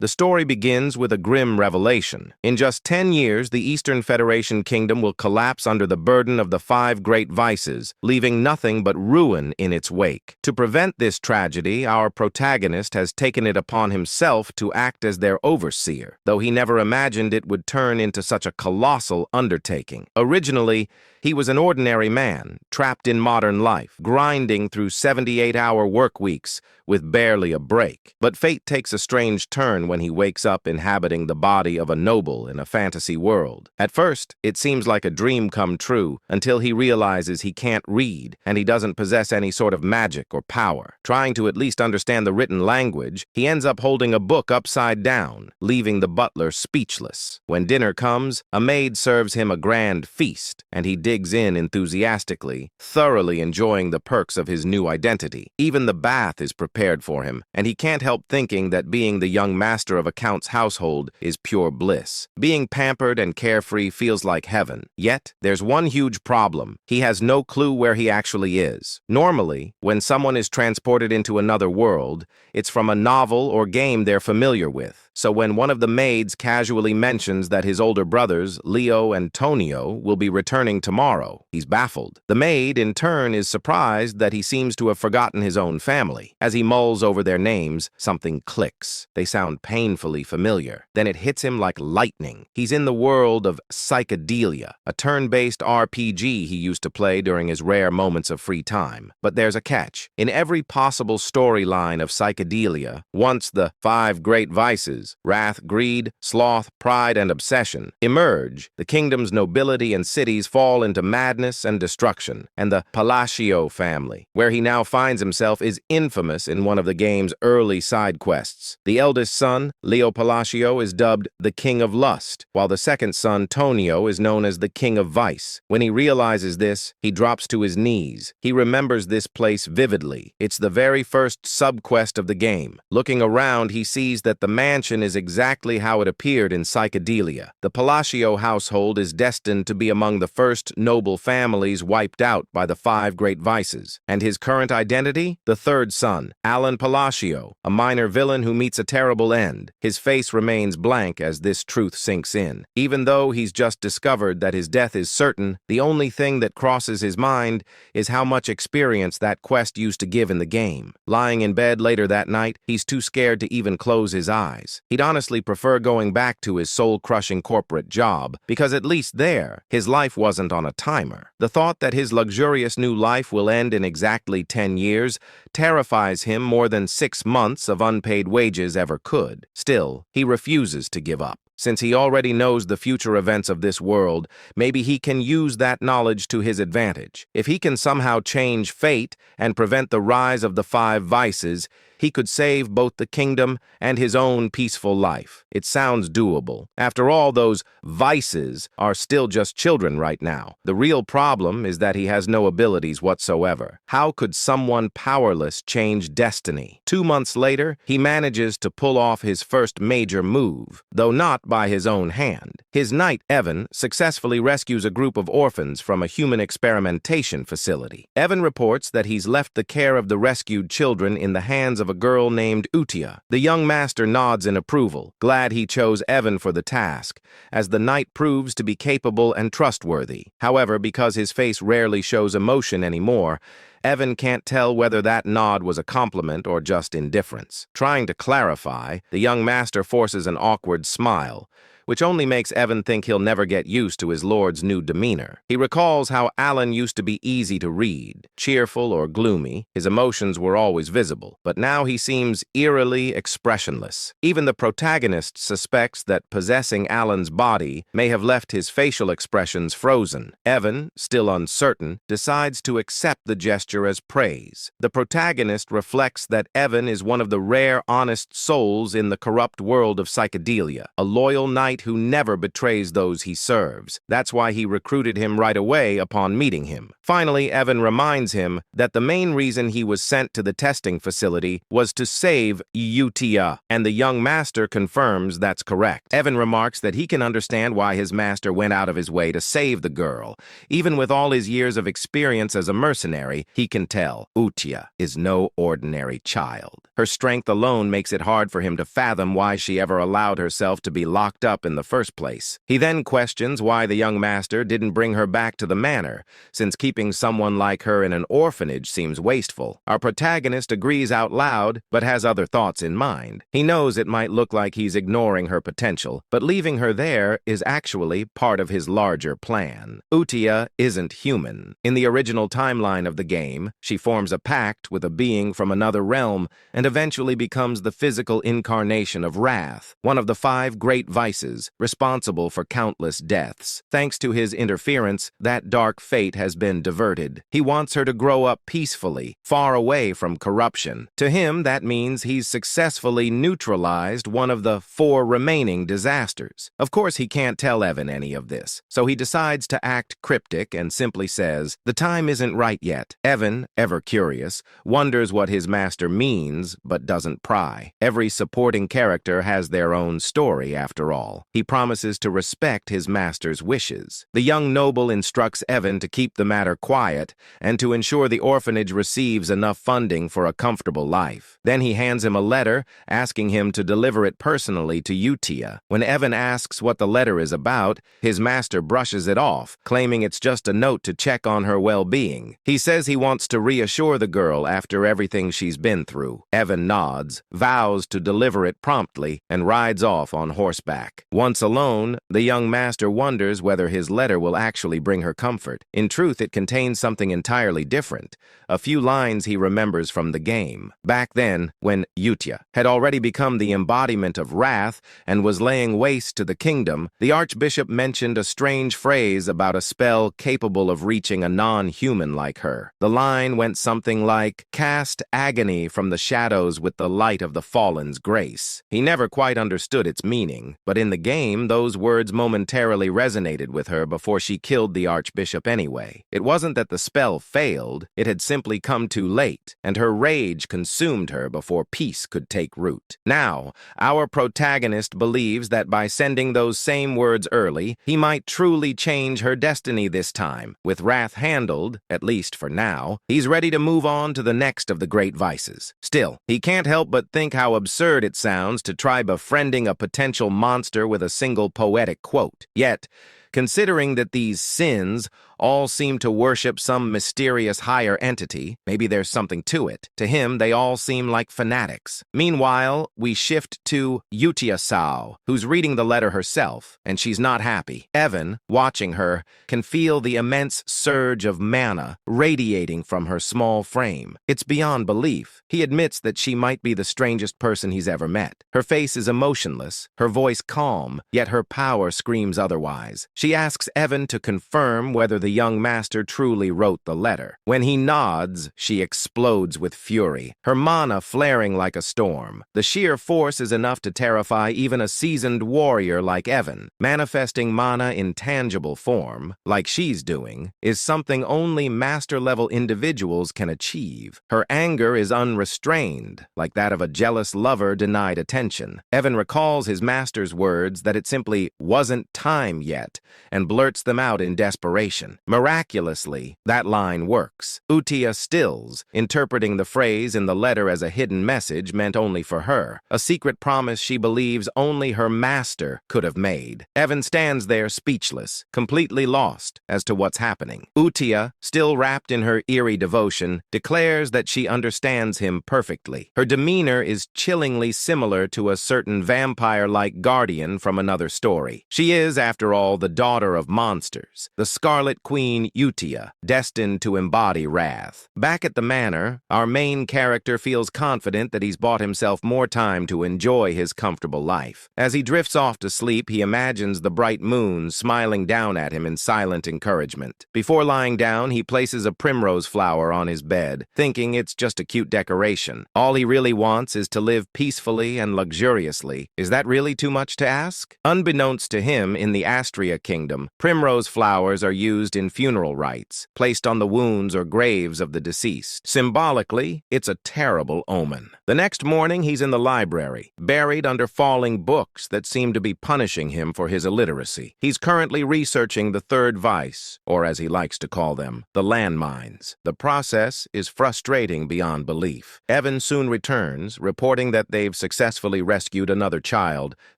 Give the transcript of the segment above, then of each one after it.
The story begins with a grim revelation. In just 10 years, the Eastern Federation Kingdom will collapse under the burden of the 5 great vices, leaving nothing but ruin in its wake. To prevent this tragedy, our protagonist has taken it upon himself to act as their overseer, though he never imagined it would turn into such a colossal undertaking. Originally, he was an ordinary man, trapped in modern life, grinding through 78-hour work weeks with barely a break. But fate takes a strange turn when he wakes up inhabiting the body of a noble in a fantasy world. At first, it seems like a dream come true until he realizes he can't read and he doesn't possess any sort of magic or power. Trying to at least understand the written language, he ends up holding a book upside down, leaving the butler speechless. When dinner comes, a maid serves him a grand feast, and he digs in enthusiastically, thoroughly enjoying the perks of his new identity. Even the bath is prepared for him, and he can't help thinking that being the young master of a count's household is pure bliss. Being pampered and carefree feels like heaven. Yet, there's one huge problem. He has no clue where he actually is. Normally, when someone is transported into another world, it's from a novel or game they're familiar with. So when one of the maids casually mentions that his older brothers, Leo and Tonio, will be returning tomorrow, he's baffled. The maid, in turn, is surprised that he seems to have forgotten his own family. As he mulls over their names, something clicks. They sound painfully familiar. Then it hits him like lightning. He's in the world of Psychedelia, a turn-based RPG he used to play during his rare moments of free time. But there's a catch. In every possible storyline of Psychedelia, once the 5 great vices, wrath, greed, sloth, pride, and obsession, emerge, the kingdom's nobility and cities fall into madness and destruction, and the Palacio family, where he now finds himself, is infamous in one of the game's early side quests. The eldest son, Leo Palacio, is dubbed the King of Lust, while the second son, Tonio, is known as the King of Vice. When he realizes this, he drops to his knees. He remembers this place vividly. It's the very first sub-quest of the game. Looking around, he sees that the mansion is exactly how it appeared in Psychedelia. The Palacio household is destined to be among the first noble families wiped out by the 5 great vices. And his current identity? The third son, Alan Palacio, a minor villain who meets a terrible end. His face remains blank as this truth sinks in. Even though he's just discovered that his death is certain, the only thing that crosses his mind is how much experience that quest used to give in the game. Lying in bed later that night, he's too scared to even close his eyes. He'd honestly prefer going back to his soul-crushing corporate job, because at least there, his life wasn't on a timer. The thought that his luxurious new life will end in exactly 10 years terrifies him more than 6 months of unpaid wages ever could. Still, he refuses to give up. Since he already knows the future events of this world, maybe he can use that knowledge to his advantage. If he can somehow change fate and prevent the rise of the 5 vices, he could save both the kingdom and his own peaceful life. It sounds doable. After all, those vices are still just children right now. The real problem is that he has no abilities whatsoever. How could someone powerless change destiny? 2 months later, he manages to pull off his first major move, though not by his own hand. His knight, Evan, successfully rescues a group of orphans from a human experimentation facility. Evan reports that he's left the care of the rescued children in the hands of a girl named Utia. The young master nods in approval, glad he chose Evan for the task, as the knight proves to be capable and trustworthy. However, because his face rarely shows emotion anymore, Evan can't tell whether that nod was a compliment or just indifference. Trying to clarify, the young master forces an awkward smile, which only makes Evan think he'll never get used to his lord's new demeanor. He recalls how Alan used to be easy to read, cheerful or gloomy. His emotions were always visible, but now he seems eerily expressionless. Even the protagonist suspects that possessing Alan's body may have left his facial expressions frozen. Evan, still uncertain, decides to accept the gesture as praise. The protagonist reflects that Evan is one of the rare honest souls in the corrupt world of Psychedelia, a loyal knight who never betrays those he serves. That's why he recruited him right away upon meeting him. Finally, Evan reminds him that the main reason he was sent to the testing facility was to save Utia, and the young master confirms that's correct. Evan remarks that he can understand why his master went out of his way to save the girl. Even with all his years of experience as a mercenary, he can tell Utia is no ordinary child. Her strength alone makes it hard for him to fathom why she ever allowed herself to be locked up in the first place. He then questions why the young master didn't bring her back to the manor, since keeping someone like her in an orphanage seems wasteful. Our protagonist agrees out loud, but has other thoughts in mind. He knows it might look like he's ignoring her potential, but leaving her there is actually part of his larger plan. Utia isn't human. In the original timeline of the game, she forms a pact with a being from another realm and eventually becomes the physical incarnation of wrath, one of the 5 great vices responsible for countless deaths. Thanks to his interference, that dark fate has been diverted. He wants her to grow up peacefully, far away from corruption. To him, that means he's successfully neutralized one of the 4 remaining disasters. Of course, he can't tell Evan any of this, so he decides to act cryptic and simply says, "The time isn't right yet." Evan, ever curious, wonders what his master means, but doesn't pry. Every supporting character has their own story, after all. He promises to respect his master's wishes. The young noble instructs Evan to keep the matter quiet and to ensure the orphanage receives enough funding for a comfortable life. Then he hands him a letter, asking him to deliver it personally to Utia. When Evan asks what the letter is about, his master brushes it off, claiming it's just a note to check on her well-being. He says he wants to reassure the girl after everything she's been through. Evan nods, vows to deliver it promptly, and rides off on horseback. Once alone, the young master wonders whether his letter will actually bring her comfort. In truth, it contains something entirely different, a few lines he remembers from the game. Back then, when Utia had already become the embodiment of wrath and was laying waste to the kingdom, the archbishop mentioned a strange phrase about a spell capable of reaching a non-human like her. The line went something like, "Cast agony from the shadows with the light of the fallen's grace." He never quite understood its meaning, but in the game, those words momentarily resonated with her before she killed the archbishop anyway. It wasn't that the spell failed, it had simply come too late, and her rage consumed her before peace could take root. Now, our protagonist believes that by sending those same words early, he might truly change her destiny this time. With wrath handled, at least for now, he's ready to move on to the next of the great vices. Still, he can't help but think how absurd it sounds to try befriending a potential monster with a single poetic quote. Yet, considering that these sins all seem to worship some mysterious higher entity, maybe there's something to it. To him, they all seem like fanatics. Meanwhile, we shift to Utia Sao, who's reading the letter herself, and she's not happy. Evan, watching her, can feel the immense surge of mana radiating from her small frame. It's beyond belief. He admits that she might be the strangest person he's ever met. Her face is emotionless, her voice calm, yet her power screams otherwise. She asks Evan to confirm whether the young master truly wrote the letter. When he nods, she explodes with fury, her mana flaring like a storm. The sheer force is enough to terrify even a seasoned warrior like Evan. Manifesting mana in tangible form, like she's doing, is something only master-level individuals can achieve. Her anger is unrestrained, like that of a jealous lover denied attention. Evan recalls his master's words that it simply wasn't time yet, and blurts them out in desperation. Miraculously, that line works. Utia stills, interpreting the phrase in the letter as a hidden message meant only for her, a secret promise she believes only her master could have made. Evan stands there speechless, completely lost as to what's happening. Utia, still wrapped in her eerie devotion, declares that she understands him perfectly. Her demeanor is chillingly similar to a certain vampire-like guardian from another story. She is, after all, the daughter of monsters, the Scarlet Queen Utia, destined to embody wrath. Back at the manor, our main character feels confident that he's bought himself more time to enjoy his comfortable life. As he drifts off to sleep, he imagines the bright moon smiling down at him in silent encouragement. Before lying down, he places a primrose flower on his bed, thinking it's just a cute decoration. All he really wants is to live peacefully and luxuriously. Is that really too much to ask? Unbeknownst to him, in the Astria kingdom, primrose flowers are used in funeral rites, placed on the wounds or graves of the deceased. Symbolically, it's a terrible omen. The next morning, he's in the library, buried under falling books that seem to be punishing him for his illiteracy. He's currently researching the third vice, or as he likes to call them, the landmines. The process is frustrating beyond belief. Evan soon returns, reporting that they've successfully rescued another child,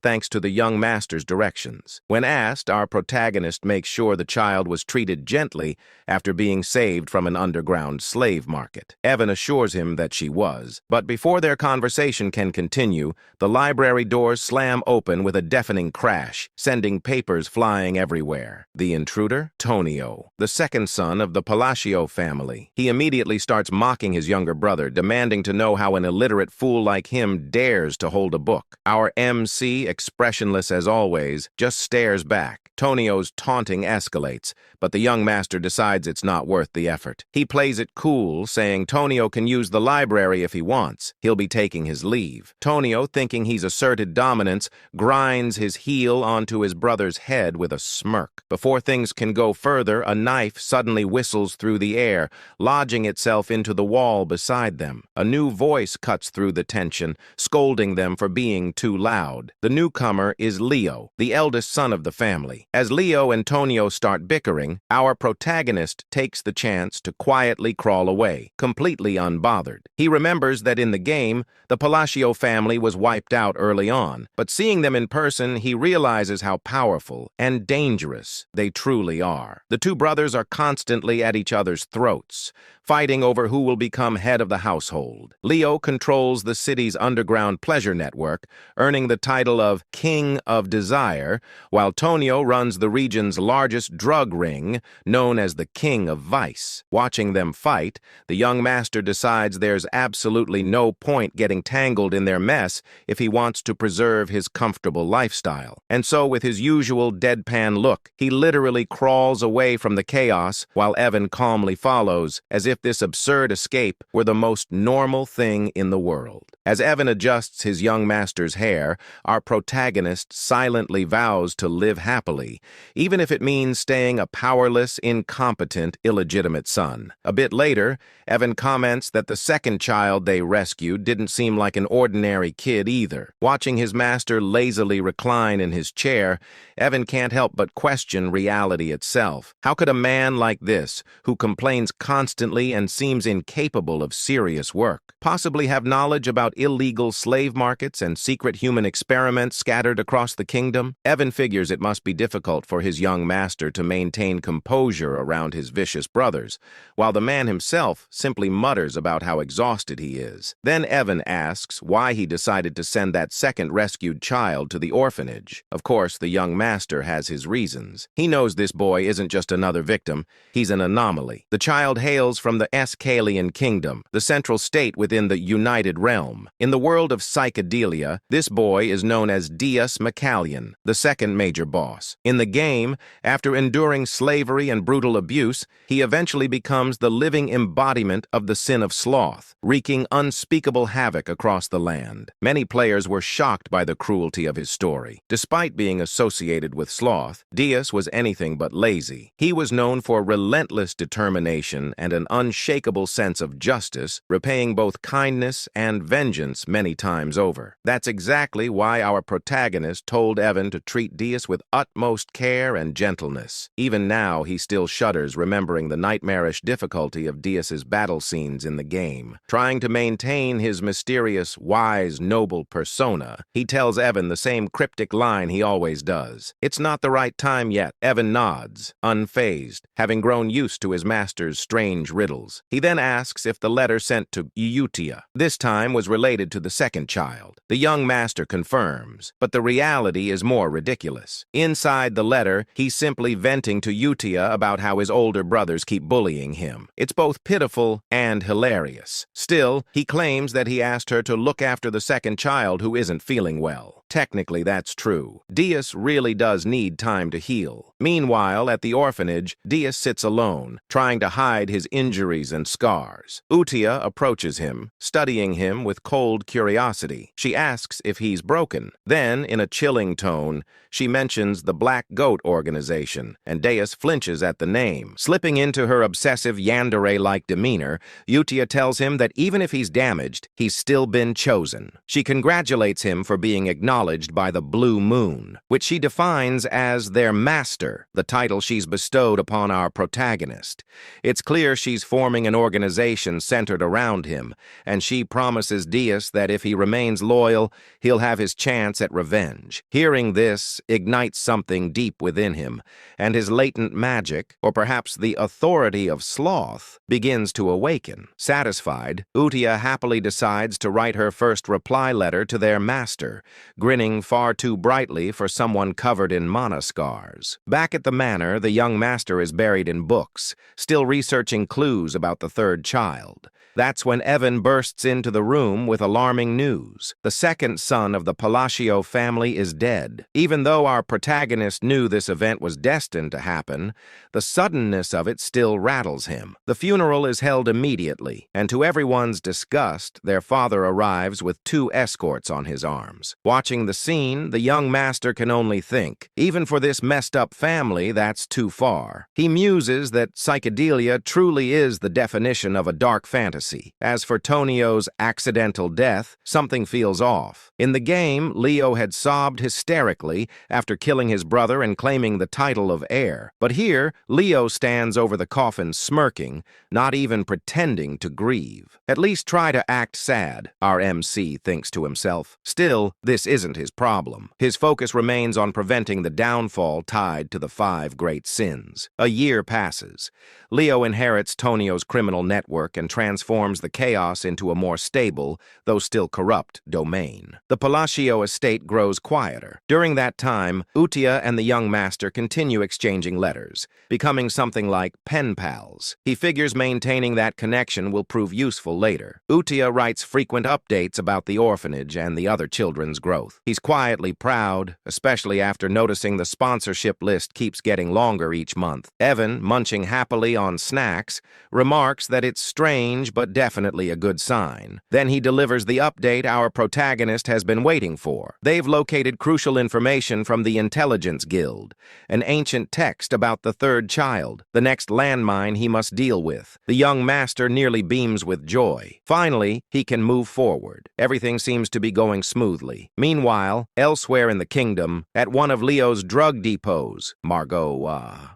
thanks to the young master's directions. When asked, our protagonist makes sure the child was treated gently after being saved from an underground slave market. Evan assures him that she was, but before their conversation can continue, the library doors slam open with a deafening crash, sending papers flying everywhere. The intruder? Tonio, the second son of the Palacio family. He immediately starts mocking his younger brother, demanding to know how an illiterate fool like him dares to hold a book. Our MC, expressionless as always, just stares back. Tonio's taunting escalates, but the young master decides it's not worth the effort. He plays it cool, saying Tonio can use the library if he wants. He'll be taking his leave. Tonio, thinking he's asserted dominance, grinds his heel onto his brother's head with a smirk. Before things can go further, a knife suddenly whistles through the air, lodging itself into the wall beside them. A new voice cuts through the tension, scolding them for being too loud. The newcomer is Leo, the eldest son of the family. As Leo and Tonio start bickering, our protagonist takes the chance to quietly crawl away, completely unbothered. He remembers that in the game, the Palacio family was wiped out early on, but seeing them in person, he realizes how powerful and dangerous they truly are. The two brothers are constantly at each other's throats, fighting over who will become head of the household. Leo controls the city's underground pleasure network, earning the title of King of Desire, while Tonio runs the region's largest drug ring, known as the King of Vice. Watching them fight, the young master decides there's absolutely no point getting tangled in their mess if he wants to preserve his comfortable lifestyle. And so, with his usual deadpan look, he literally crawls away from the chaos while Evan calmly follows, as if this absurd escape were the most normal thing in the world. As Evan adjusts his young master's hair, our protagonist silently vows to live happily, even if it means staying a powerless, incompetent, illegitimate son. A bit later, Evan comments that the second child they rescued didn't seem like an ordinary kid either. Watching his master lazily recline in his chair, Evan can't help but question reality itself. How could a man like this, who complains constantly and seems incapable of serious work, possibly have knowledge about illegal slave markets and secret human experiments scattered across the kingdom? Evan figures it must be difficult for his young master to maintain composure around his vicious brothers, while the man himself simply mutters about how exhausted he is. Then Evan asks why he decided to send that second rescued child to the orphanage. Of course, the young master has his reasons. He knows this boy isn't just another victim, he's an anomaly. The child hails from the Escalian Kingdom, the central state within the United Realm. In the world of psychedelia, this boy is known as Dias Macallion, the second major boss. In the game, after enduring slavery and brutal abuse, he eventually becomes the living embodiment of the sin of sloth, wreaking unspeakable havoc across the land. Many players were shocked by the cruelty of his story. Despite being associated with sloth, Dias was anything but lazy. He was known for relentless determination and an unshakable sense of justice, repaying both kindness and vengeance many times over. That's exactly why our protagonist told Evan to treat Dias with utmost care and gentleness. Even now, he still shudders remembering the nightmarish difficulty of Dias's battle scenes in the game. Trying to maintain his mysterious, wise, noble persona, he tells Evan the same cryptic line he always does. It's not the right time yet. Evan nods, unfazed, having grown used to his master's strange riddles. He then asks if the letter sent to Eutia this time was related to the second child. The young master confirms, but the reality is more ridiculous. Inside the letter, he's simply venting to Eutia about how his older brothers keep bullying him. It's both pitiful and hilarious. Still, he claims that he asked her to look after the second child who isn't feeling well. Technically, that's true. Dias really does need time to heal. Meanwhile, at the orphanage, Dias sits alone, trying to hide his injuries and scars. Utia approaches him, studying him with cold curiosity. She asks if he's broken. Then, in a chilling tone, she mentions the Black Goat organization, and Deus flinches at the name. Slipping into her obsessive yandere-like demeanor, Utia tells him that even if he's damaged, he's still been chosen. She congratulates him for being acknowledged by the Blue Moon, which she defines as their master, the title she's bestowed upon our protagonist. It's clear she's forming an organization centered around him, and she promises Deus that if he remains loyal, he'll have his chance at revenge. Hearing this ignites something deep within him, and his latent magic, or perhaps the authority of sloth, begins to awaken. Satisfied, Utia happily decides to write her first reply letter to their master, grinning far too brightly for someone covered in mana scars. Back at the manor, the young master is buried in books, still researching clues about the third child. That's when Evan bursts into the room with alarming news. The second son of the Palacio family is dead. Even though our protagonist knew this event was destined to happen, the suddenness of it still rattles him. The funeral is held immediately, and to everyone's disgust, their father arrives with 2 escorts on his arms. Watching the scene, the young master can only think, even for this messed-up family, that's too far. He muses that psychedelia truly is the definition of a dark fantasy. As for Tonio's accidental death, something feels off. In the game, Leo had sobbed hysterically after killing his brother and claiming the title of heir. But here, Leo stands over the coffin smirking, not even pretending to grieve. At least try to act sad, our MC thinks to himself. Still, this isn't his problem. His focus remains on preventing the downfall tied to the 5 great sins. A year passes. Leo inherits Tonio's criminal network and transforms the chaos into a more stable, though still corrupt, domain. The Palacio estate grows quieter. During that time, Utia and the young master continue exchanging letters, becoming something like pen pals. He figures maintaining that connection will prove useful later. Utia writes frequent updates about the orphanage and the other children's growth. He's quietly proud, especially after noticing the sponsorship list keeps getting longer each month. Evan, munching happily on snacks, remarks that it's strange but definitely a good sign. Then he delivers the update our protagonist has been waiting for. They've located crucial information from the Intelligence Guild, an ancient text about the third child, the next landmine he must deal with. The young master nearly beams with joy. Finally, he can move forward. Everything seems to be going smoothly. Meanwhile, elsewhere in the kingdom, at one of Leo's drug depots,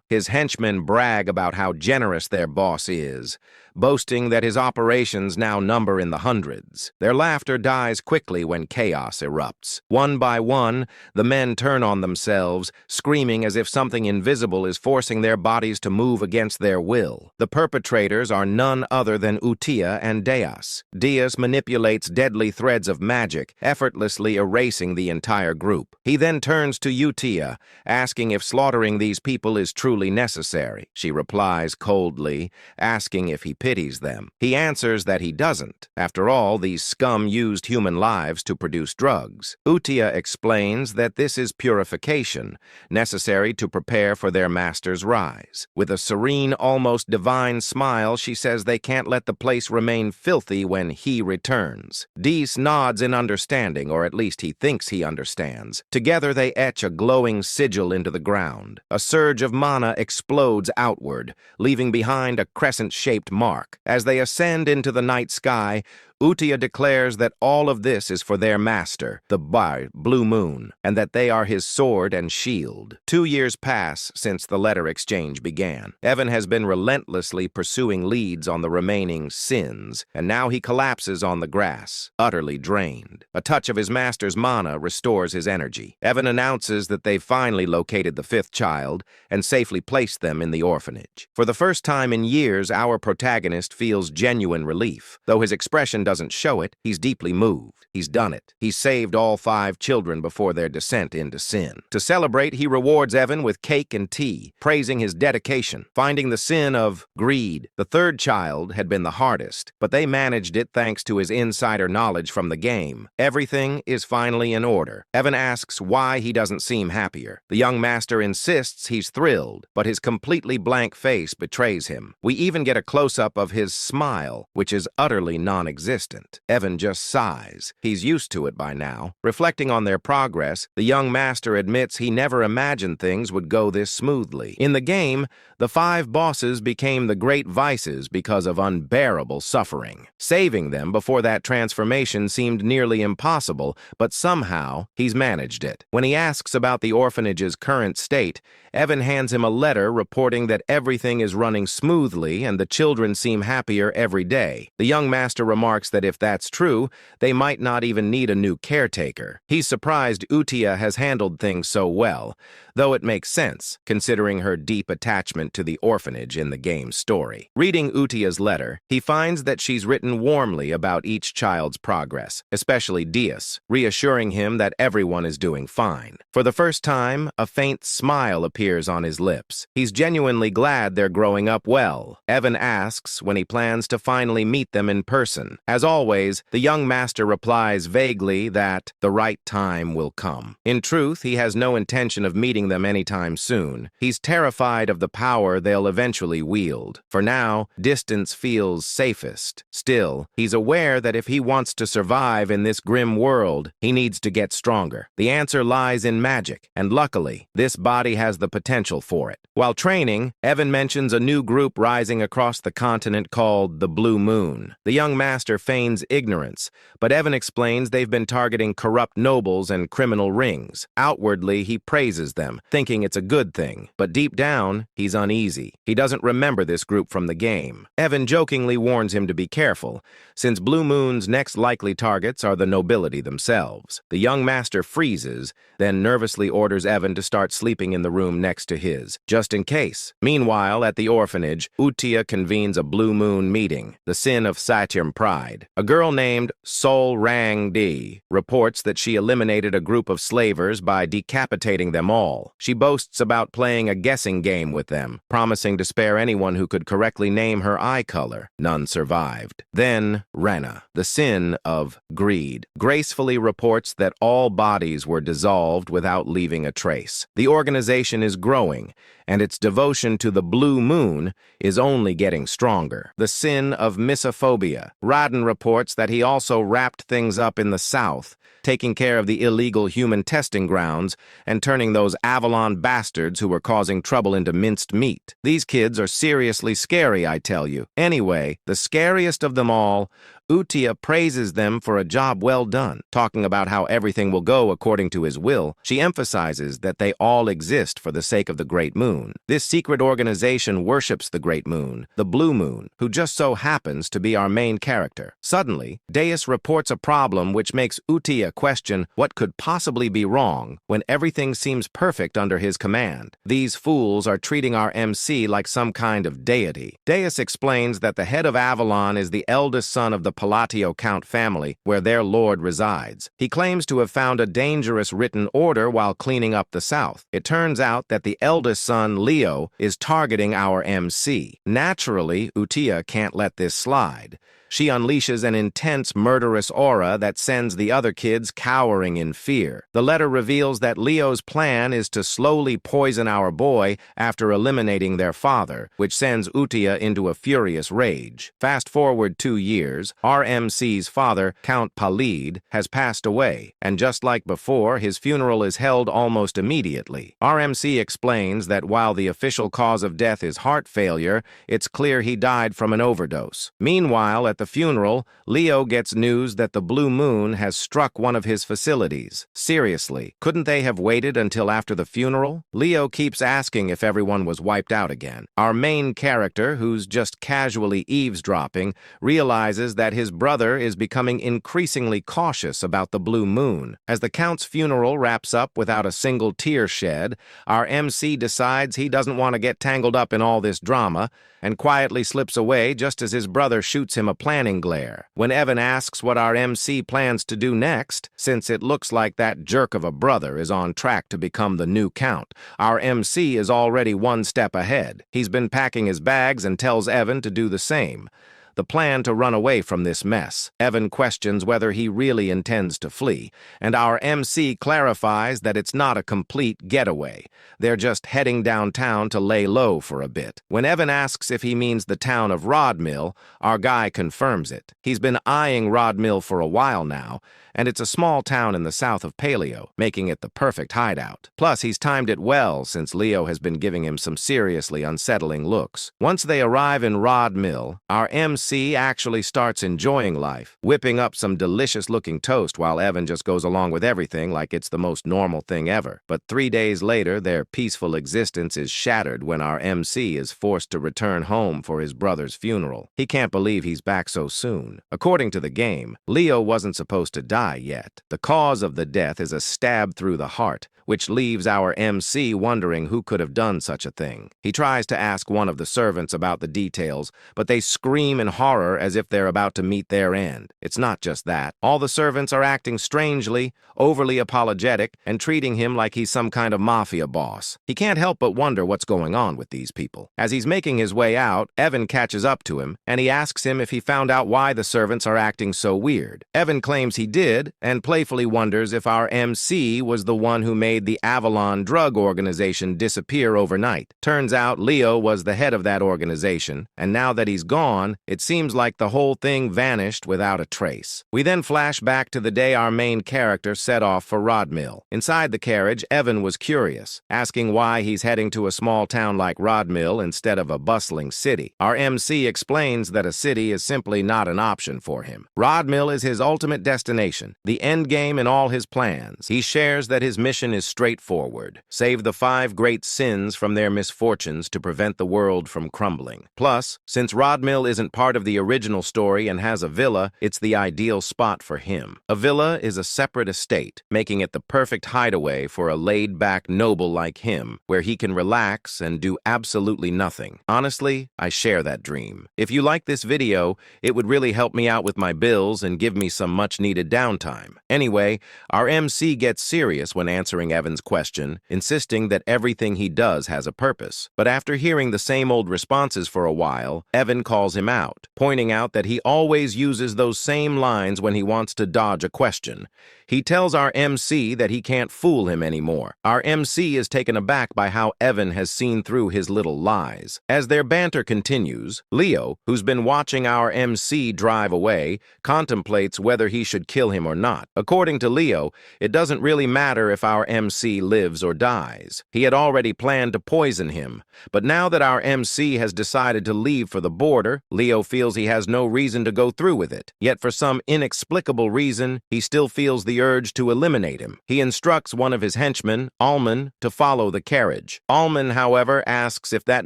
his henchmen brag about how generous their boss is, boasting that his operations now number in the hundreds. Their laughter dies quickly when chaos erupts. One by one, the men turn on themselves, screaming as if something invisible is forcing their bodies to move against their will. The perpetrators are none other than Utia and Deus. Deus manipulates deadly threads of magic, effortlessly erasing the entire group. He then turns to Utia, asking if slaughtering these people is truly necessary. She replies coldly, asking if he pities them. He answers that he doesn't. After all, these scum used human lives to produce drugs. Utia explains that this is purification, necessary to prepare for their master's rise. With a serene, almost divine smile, she says they can't let the place remain filthy when he returns. Dees nods in understanding, or at least he thinks he understands. Together they etch a glowing sigil into the ground. A surge of mana explodes outward, leaving behind a crescent-shaped mark. As they ascend into the night sky, Utia declares that all of this is for their master, the Blue Moon, and that they are his sword and shield. 2 years pass since the letter exchange began. Evan has been relentlessly pursuing leads on the remaining sins, and now he collapses on the grass, utterly drained. A touch of his master's mana restores his energy. Evan announces that they've finally located the 5th child and safely placed them in the orphanage. For the first time in years, our protagonist feels genuine relief. Though his expression doesn't show it, he's deeply moved. He's done it. He's saved all 5 children before their descent into sin. To celebrate, he rewards Evan with cake and tea, praising his dedication, finding the sin of greed. The 3rd child had been the hardest, but they managed it thanks to his insider knowledge from the game. Everything is finally in order. Evan asks why he doesn't seem happier. The young master insists he's thrilled, but his completely blank face betrays him. We even get a close-up of his smile, which is utterly non-existent. non-existent. Evan just sighs. He's used to it by now. Reflecting on their progress, the young master admits he never imagined things would go this smoothly. In the game, the 5 bosses became the great vices because of unbearable suffering. Saving them before that transformation seemed nearly impossible, but somehow he's managed it. When he asks about the orphanage's current state, Evan hands him a letter reporting that everything is running smoothly and the children seem happier every day. The young master remarks that if that's true, they might not even need a new caretaker. He's surprised Utia has handled things so well, though it makes sense, considering her deep attachment to the orphanage in the game's story. Reading Utia's letter, he finds that she's written warmly about each child's progress, especially Dias, reassuring him that everyone is doing fine. For the first time, a faint smile appears on his lips. He's genuinely glad they're growing up well. Evan asks when he plans to finally meet them in person. As always, the young master replies vaguely that the right time will come. In truth, he has no intention of meeting them anytime soon. He's terrified of the power they'll eventually wield. For now, distance feels safest. Still, he's aware that if he wants to survive in this grim world, he needs to get stronger. The answer lies in magic, and luckily, this body has the potential for it. While training, Evan mentions a new group rising across the continent called the Blue Moon. The young master feigns ignorance, but Evan explains they've been targeting corrupt nobles and criminal rings. Outwardly, he praises them, thinking it's a good thing, but deep down, he's uneasy. He doesn't remember this group from the game. Evan jokingly warns him to be careful, since Blue Moon's next likely targets are the nobility themselves. The young master freezes, then nervously orders Evan to start sleeping in the room next to his, just in case. Meanwhile, at the orphanage, Utia convenes a Blue Moon meeting, the sin of Satyam pride. A girl named Sol Rang Di reports that she eliminated a group of slavers by decapitating them all. She boasts about playing a guessing game with them, promising to spare anyone who could correctly name her eye color. None survived. Then, Rena, the sin of greed, gracefully reports that all bodies were dissolved without leaving a trace. The organization is growing, and its devotion to the Blue Moon is only getting stronger. The sin of misophobia. Radin reports that he also wrapped things up in the south, taking care of the illegal human testing grounds and turning those Avalon bastards who were causing trouble into minced meat. These kids are seriously scary, I tell you. Anyway, the scariest of them all, Utia praises them for a job well done. Talking about how everything will go according to his will, she emphasizes that they all exist for the sake of the Great Moon. This secret organization worships the Great Moon, the Blue Moon, who just so happens to be our main character. Suddenly, Deus reports a problem which makes Utia question what could possibly be wrong when everything seems perfect under his command. These fools are treating our MC like some kind of deity. Deus explains that the head of Avalon is the eldest son of the Palatio Count family, where their lord resides. He claims to have found a dangerous written order while cleaning up the south. It turns out that the eldest son, Leo, is targeting our MC. Naturally, Utia can't let this slide. She unleashes an intense, murderous aura that sends the other kids cowering in fear. The letter reveals that Leo's plan is to slowly poison our boy after eliminating their father, which sends Utia into a furious rage. Fast forward 2 years, RMC's father, Count Palid, has passed away, and just like before, his funeral is held almost immediately. RMC explains that while the official cause of death is heart failure, it's clear he died from an overdose. Meanwhile, at the funeral, Leo gets news that the Blue Moon has struck one of his facilities. Seriously, couldn't they have waited until after the funeral? Leo keeps asking if everyone was wiped out again. Our main character, who's just casually eavesdropping, realizes that his brother is becoming increasingly cautious about the Blue Moon. As the Count's funeral wraps up without a single tear shed, our MC decides he doesn't want to get tangled up in all this drama and quietly slips away just as his brother shoots him a planning glare. When Evan asks what our MC plans to do next, since it looks like that jerk of a brother is on track to become the new Count, our MC is already one step ahead. He's been packing his bags and tells Evan to do the same. the plan to run away from this mess. Evan questions whether he really intends to flee, and our MC clarifies that it's not a complete getaway. They're just heading downtown to lay low for a bit. When Evan asks if he means the town of Rodmill, our guy confirms it. He's been eyeing Rodmill for a while now, and it's a small town in the south of Paleo, making it the perfect hideout. Plus, he's timed it well since Leo has been giving him some seriously unsettling looks. Once they arrive in Rodmill, our MC actually starts enjoying life, whipping up some delicious-looking toast while Evan just goes along with everything like it's the most normal thing ever. But 3 days later, their peaceful existence is shattered when our MC is forced to return home for his brother's funeral. He can't believe he's back so soon. According to the game, Leo wasn't supposed to die yet. The cause of the death is a stab through the heart, which leaves our MC wondering who could have done such a thing. He tries to ask one of the servants about the details, but they scream in horror as if they're about to meet their end. It's not just that. All the servants are acting strangely, overly apologetic, and treating him like he's some kind of mafia boss. He can't help but wonder what's going on with these people. As he's making his way out, Evan catches up to him, and he asks him if he found out why the servants are acting so weird. Evan claims he did, and playfully wonders if our MC was the one who made the Avalon drug organization disappear overnight. Turns out Leo was the head of that organization, and now that he's gone, it seems like the whole thing vanished without a trace. We then flash back to the day our main character set off for Rodmill. Inside the carriage, Evan was curious, asking why he's heading to a small town like Rodmill instead of a bustling city. Our MC explains that a city is simply not an option for him. Rodmill is his ultimate destination, the end game in all his plans. He shares that his mission is straightforward: save the 5 great sins from their misfortunes to prevent the world from crumbling. Plus, since Rodmill isn't part of the original story and has a villa, it's the ideal spot for him. A villa is a separate estate, making it the perfect hideaway for a laid-back noble like him, where he can relax and do absolutely nothing. Honestly, I share that dream. If you like this video, it would really help me out with my bills and give me some much-needed downtime. Anyway, our MC gets serious when answering Evan's question, insisting that everything he does has a purpose. But after hearing the same old responses for a while, Evan calls him out, pointing out that he always uses those same lines when he wants to dodge a question. He tells our MC that he can't fool him anymore. Our MC is taken aback by how Evan has seen through his little lies. As their banter continues, Leo, who's been watching our MC drive away, contemplates whether he should kill him or not. According to Leo, it doesn't really matter if our MC lives or dies. He had already planned to poison him, but now that our MC has decided to leave for the border, Leo feels he has no reason to go through with it. Yet for some inexplicable reason, he still feels the urge to eliminate him. He instructs one of his henchmen, Alman, to follow the carriage. Alman, however, asks if that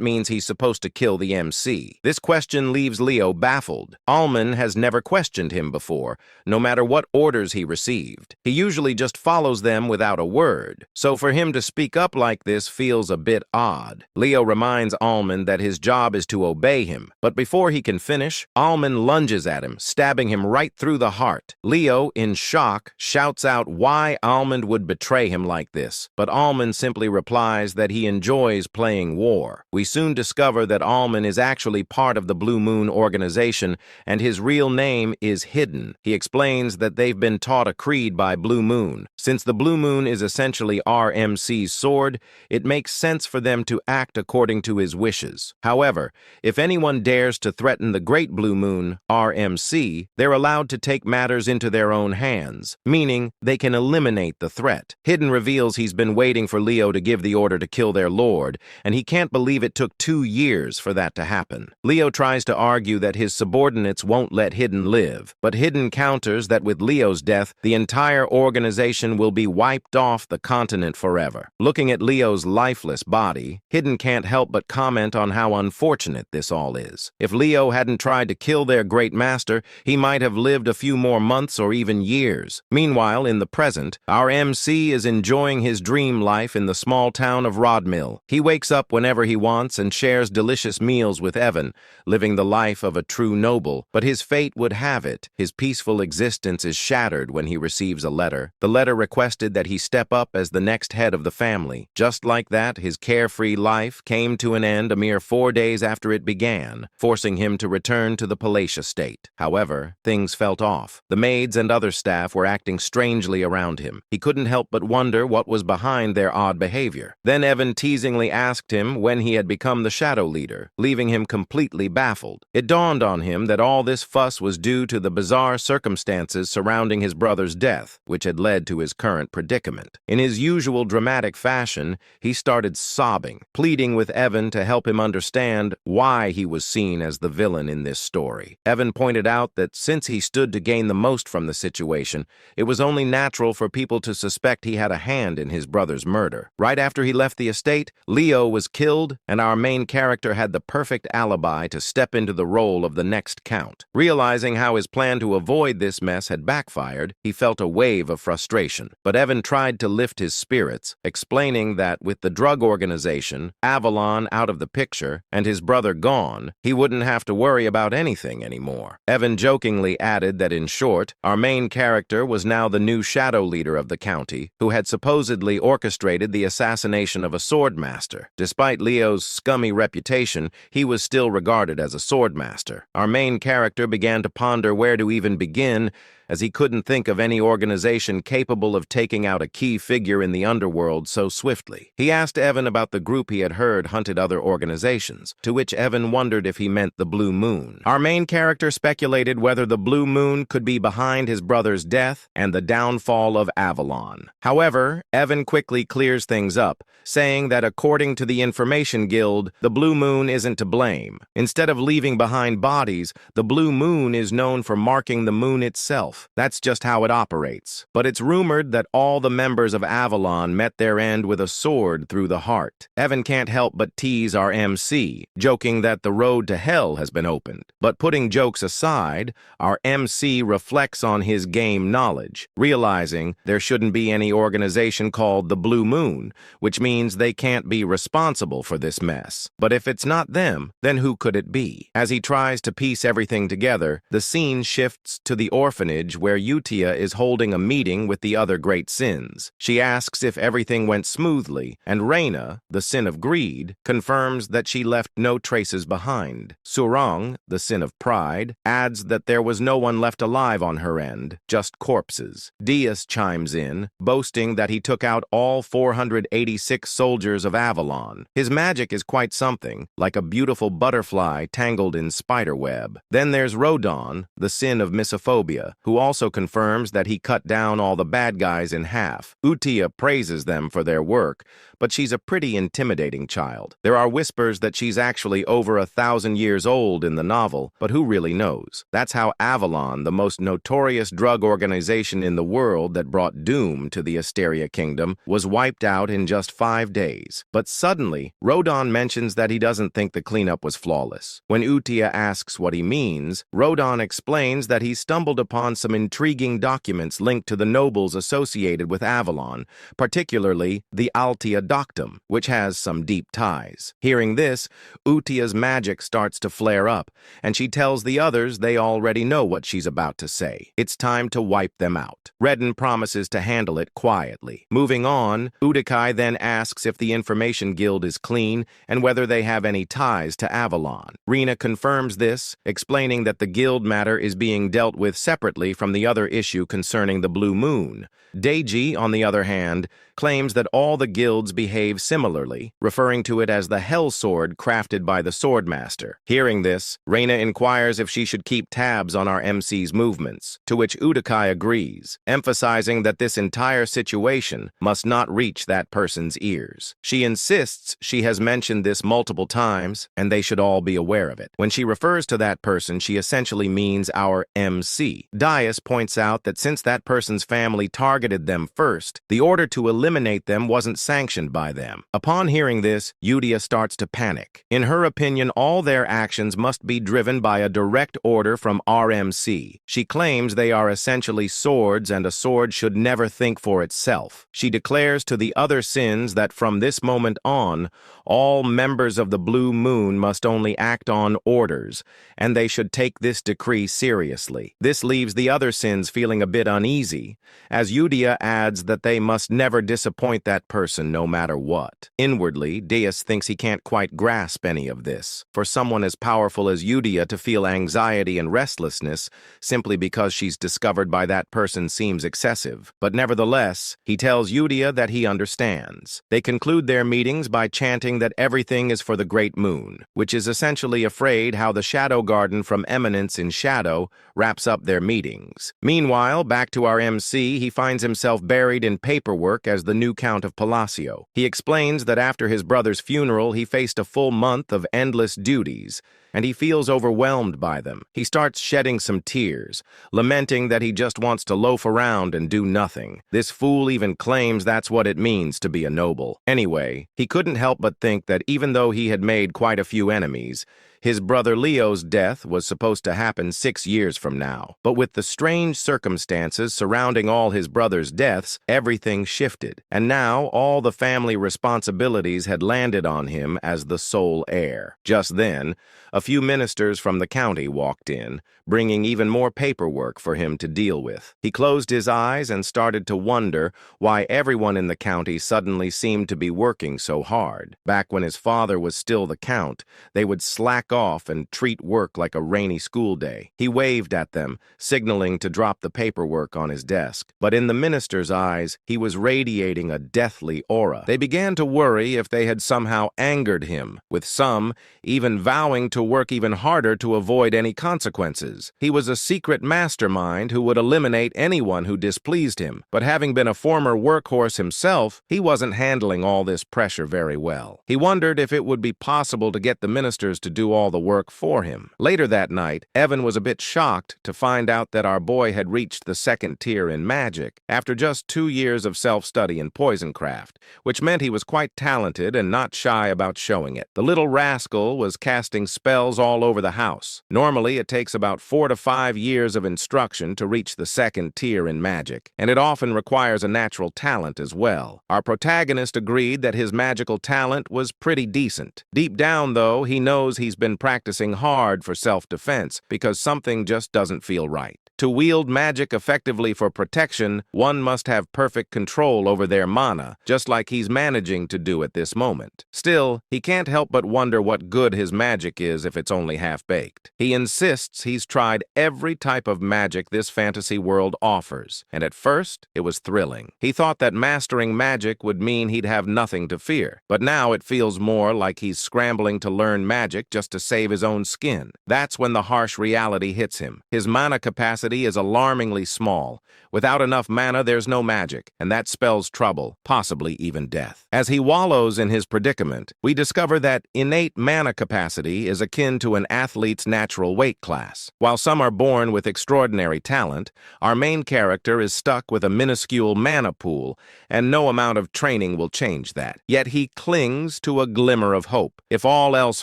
means he's supposed to kill the MC. This question leaves Leo baffled. Alman has never questioned him before, no matter what orders he received. He usually just follows them without a word. So for him to speak up like this feels a bit odd. Leo reminds Alman that his job is to obey him, but before he can finish, Alman lunges at him, stabbing him right through the heart. Leo, in shock, shouts out why Alman would betray him like this, but Alman simply replies that he enjoys playing war. We soon discover that Alman is actually part of the Blue Moon organization, and his real name is Hidden. He explains that they've been taught a creed by Blue Moon. Since the Blue Moon is essentially RMC's sword, it makes sense for them to act according to his wishes. However, if anyone dares to threaten the Great Blue Moon, RMC, they're allowed to take matters into their own hands, meaning they can eliminate the threat. Hidden reveals he's been waiting for Leo to give the order to kill their lord, and he can't believe it took 2 years for that to happen. Leo tries to argue that his subordinates won't let Hidden live, but Hidden counters that with Leo's death, the entire organization will be wiped off the continent forever. Looking at Leo's lifeless body, Hidden can't help but comment on how unfortunate this all is. If Leo hadn't tried to kill their great master, he might have lived a few more months or even years. Meanwhile, Meanwhile, in the present, our MC is enjoying his dream life in the small town of Rodmill. He wakes up whenever he wants and shares delicious meals with Evan, living the life of a true noble. But his fate would have it, his peaceful existence is shattered when he receives a letter. The letter requested that he step up as the next head of the family. Just like that, his carefree life came to an end a mere 4 days after it began, forcing him to return to the palatial state. However, things felt off. The maids and other staff were acting strangely around him. He couldn't help but wonder what was behind their odd behavior. Then Evan teasingly asked him when he had become the shadow leader, leaving him completely baffled. It dawned on him that all this fuss was due to the bizarre circumstances surrounding his brother's death, which had led to his current predicament. In his usual dramatic fashion, he started sobbing, pleading with Evan to help him understand why he was seen as the villain in this story. Evan pointed out that since he stood to gain the most from the situation, it was only natural for people to suspect he had a hand in his brother's murder. Right after he left the estate, Leo was killed, and our main character had the perfect alibi to step into the role of the next count. Realizing how his plan to avoid this mess had backfired, he felt a wave of frustration. But Evan tried to lift his spirits, explaining that with the drug organization, Avalon out of the picture, and his brother gone, he wouldn't have to worry about anything anymore. Evan jokingly added that in short, our main character was now the new shadow leader of the county, who had supposedly orchestrated the assassination of a swordmaster. Despite Leo's scummy reputation, he was still regarded as a swordmaster. Our main character began to ponder where to even begin, as he couldn't think of any organization capable of taking out a key figure in the underworld so swiftly. He asked Evan about the group he had heard hunted other organizations, to which Evan wondered if he meant the Blue Moon. Our main character speculated whether the Blue Moon could be behind his brother's death and the downfall of Avalon. However, Evan quickly clears things up, saying that according to the Information Guild, the Blue Moon isn't to blame. Instead of leaving behind bodies, the Blue Moon is known for marking the moon itself. That's just how it operates. But it's rumored that all the members of Avalon met their end with a sword through the heart. Evan can't help but tease our MC, joking that the road to hell has been opened. But putting jokes aside, our MC reflects on his game knowledge, realizing there shouldn't be any organization called the Blue Moon, which means they can't be responsible for this mess. But if it's not them, then who could it be? As he tries to piece everything together, the scene shifts to the orphanage where Utia is holding a meeting with the other great sins. She asks if everything went smoothly, and Reina, the sin of greed, confirms that she left no traces behind. Surang, the sin of pride, adds that there was no one left alive on her end, just corpses. Dias chimes in, boasting that he took out all 486 soldiers of Avalon. His magic is quite something, like a beautiful butterfly tangled in spiderweb. Then there's Rodon, the sin of misophobia, who also confirms that he cut down all the bad guys in half. Utia praises them for their work, but she's a pretty intimidating child. There are whispers that she's actually over 1,000 years old in the novel, but who really knows? That's how Avalon, the most notorious drug organization in the world that brought doom to the Asteria Kingdom, was wiped out in just 5 days. But suddenly, Rodon mentions that he doesn't think the cleanup was flawless. When Utia asks what he means, Rodon explains that he stumbled upon some intriguing documents linked to the nobles associated with Avalon, particularly the Altia Doctum, which has some deep ties. Hearing this, Utia's magic starts to flare up, and she tells the others they already know what she's about to say. It's time to wipe them out. Redden promises to handle it quietly. Moving on, Udikai then asks if the Information Guild is clean and whether they have any ties to Avalon. Rena confirms this, explaining that the guild matter is being dealt with separately from the other issue concerning the Blue Moon. Deiji, on the other hand, claims that all the guilds behave similarly, referring to it as the Hell Sword crafted by the Swordmaster. Hearing this, Reina inquires if she should keep tabs on our MC's movements, to which Udikai agrees, emphasizing that this entire situation must not reach that person's ears. She insists she has mentioned this multiple times, and they should all be aware of it. When she refers to that person, she essentially means our MC. Dias points out that since that person's family targeted them first, the order to eliminate eliminate them wasn't sanctioned by them. Upon hearing this, Yudia starts to panic. In her opinion, all their actions must be driven by a direct order from RMC. She claims they are essentially swords and a sword should never think for itself. She declares to the other sins that from this moment on, all members of the Blue Moon must only act on orders, and they should take this decree seriously. This leaves the other sins feeling a bit uneasy, as Yudia adds that they must never disappoint that person no matter what. Inwardly, Deus thinks he can't quite grasp any of this. For someone as powerful as Yudia to feel anxiety and restlessness simply because she's discovered by that person seems excessive. But nevertheless, he tells Yudia that he understands. They conclude their meetings by chanting that everything is for the Great Moon, which is essentially afraid how the Shadow Garden from Eminence in Shadow wraps up their meetings. Meanwhile, back to our MC, he finds himself buried in paperwork as the new Count of Palacio. He explains that after his brother's funeral, he faced a full month of endless duties, and he feels overwhelmed by them. He starts shedding some tears, lamenting that he just wants to loaf around and do nothing. This fool even claims that's what it means to be a noble. Anyway, he couldn't help but think that even though he had made quite a few enemies, his brother Leo's death was supposed to happen 6 years from now. But with the strange circumstances surrounding all his brother's deaths, everything shifted. And now all the family responsibilities had landed on him as the sole heir. Just then, a few ministers from the county walked in, bringing even more paperwork for him to deal with. He closed his eyes and started to wonder why everyone in the county suddenly seemed to be working so hard. Back when his father was still the count, they would slack off and treat work like a rainy school day. He waved at them, signaling to drop the paperwork on his desk. But in the minister's eyes, he was radiating a deathly aura. They began to worry if they had somehow angered him, with some even vowing to work even harder to avoid any consequences. He was a secret mastermind who would eliminate anyone who displeased him, but having been a former workhorse himself, he wasn't handling all this pressure very well. He wondered if it would be possible to get the ministers to do all the work for him. Later that night, Evan was a bit shocked to find out that our boy had reached the 2nd tier in magic after just 2 years of self-study in poisoncraft, which meant he was quite talented and not shy about showing it. The little rascal was casting spells all over the house. Normally, it takes about 4 to 5 years of instruction to reach the 2nd tier in magic, and it often requires a natural talent as well. Our protagonist agreed that his magical talent was pretty decent. Deep down, though, he knows he's been practicing hard for self-defense because something just doesn't feel right. To wield magic effectively for protection, one must have perfect control over their mana, just like he's managing to do at this moment. Still, he can't help but wonder what good his magic is if it's only half-baked. He insists he's tried every type of magic this fantasy world offers, and at first, it was thrilling. He thought that mastering magic would mean he'd have nothing to fear, but now it feels more like he's scrambling to learn magic just to save his own skin. That's when the harsh reality hits him. His mana capacity is alarmingly small. Without enough mana, there's no magic, and that spells trouble, possibly even death. As he wallows in his predicament, we discover that innate mana capacity is akin to an athlete's natural weight class. While some are born with extraordinary talent, our main character is stuck with a minuscule mana pool, and no amount of training will change that. Yet he clings to a glimmer of hope. If all else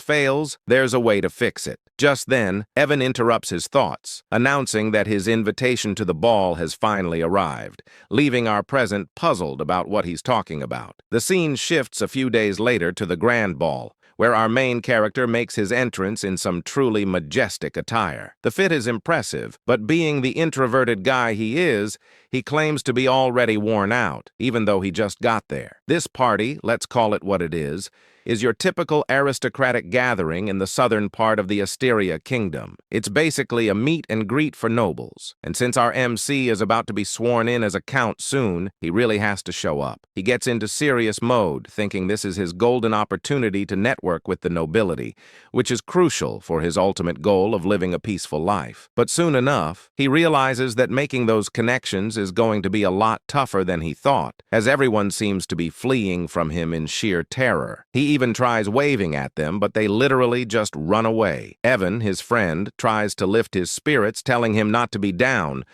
fails, there's a way to fix it. Just then, Evan interrupts his thoughts, announcing that his invitation to the ball has finally arrived, leaving our present puzzled about what he's talking about. The scene shifts a few days later to the grand ball, where our main character makes his entrance in some truly majestic attire. The fit is impressive, but being the introverted guy he is, he claims to be already worn out, even though he just got there. This party, let's call it what it is your typical aristocratic gathering in the southern part of the Asteria Kingdom. It's basically a meet and greet for nobles, and since our MC is about to be sworn in as a count soon, he really has to show up. He gets into serious mode, thinking this is his golden opportunity to network with the nobility, which is crucial for his ultimate goal of living a peaceful life. But soon enough, he realizes that making those connections is going to be a lot tougher than he thought, as everyone seems to be fleeing from him in sheer terror. He even tries waving at them, but they literally just run away. Evan, his friend, tries to lift his spirits, telling him not to be down,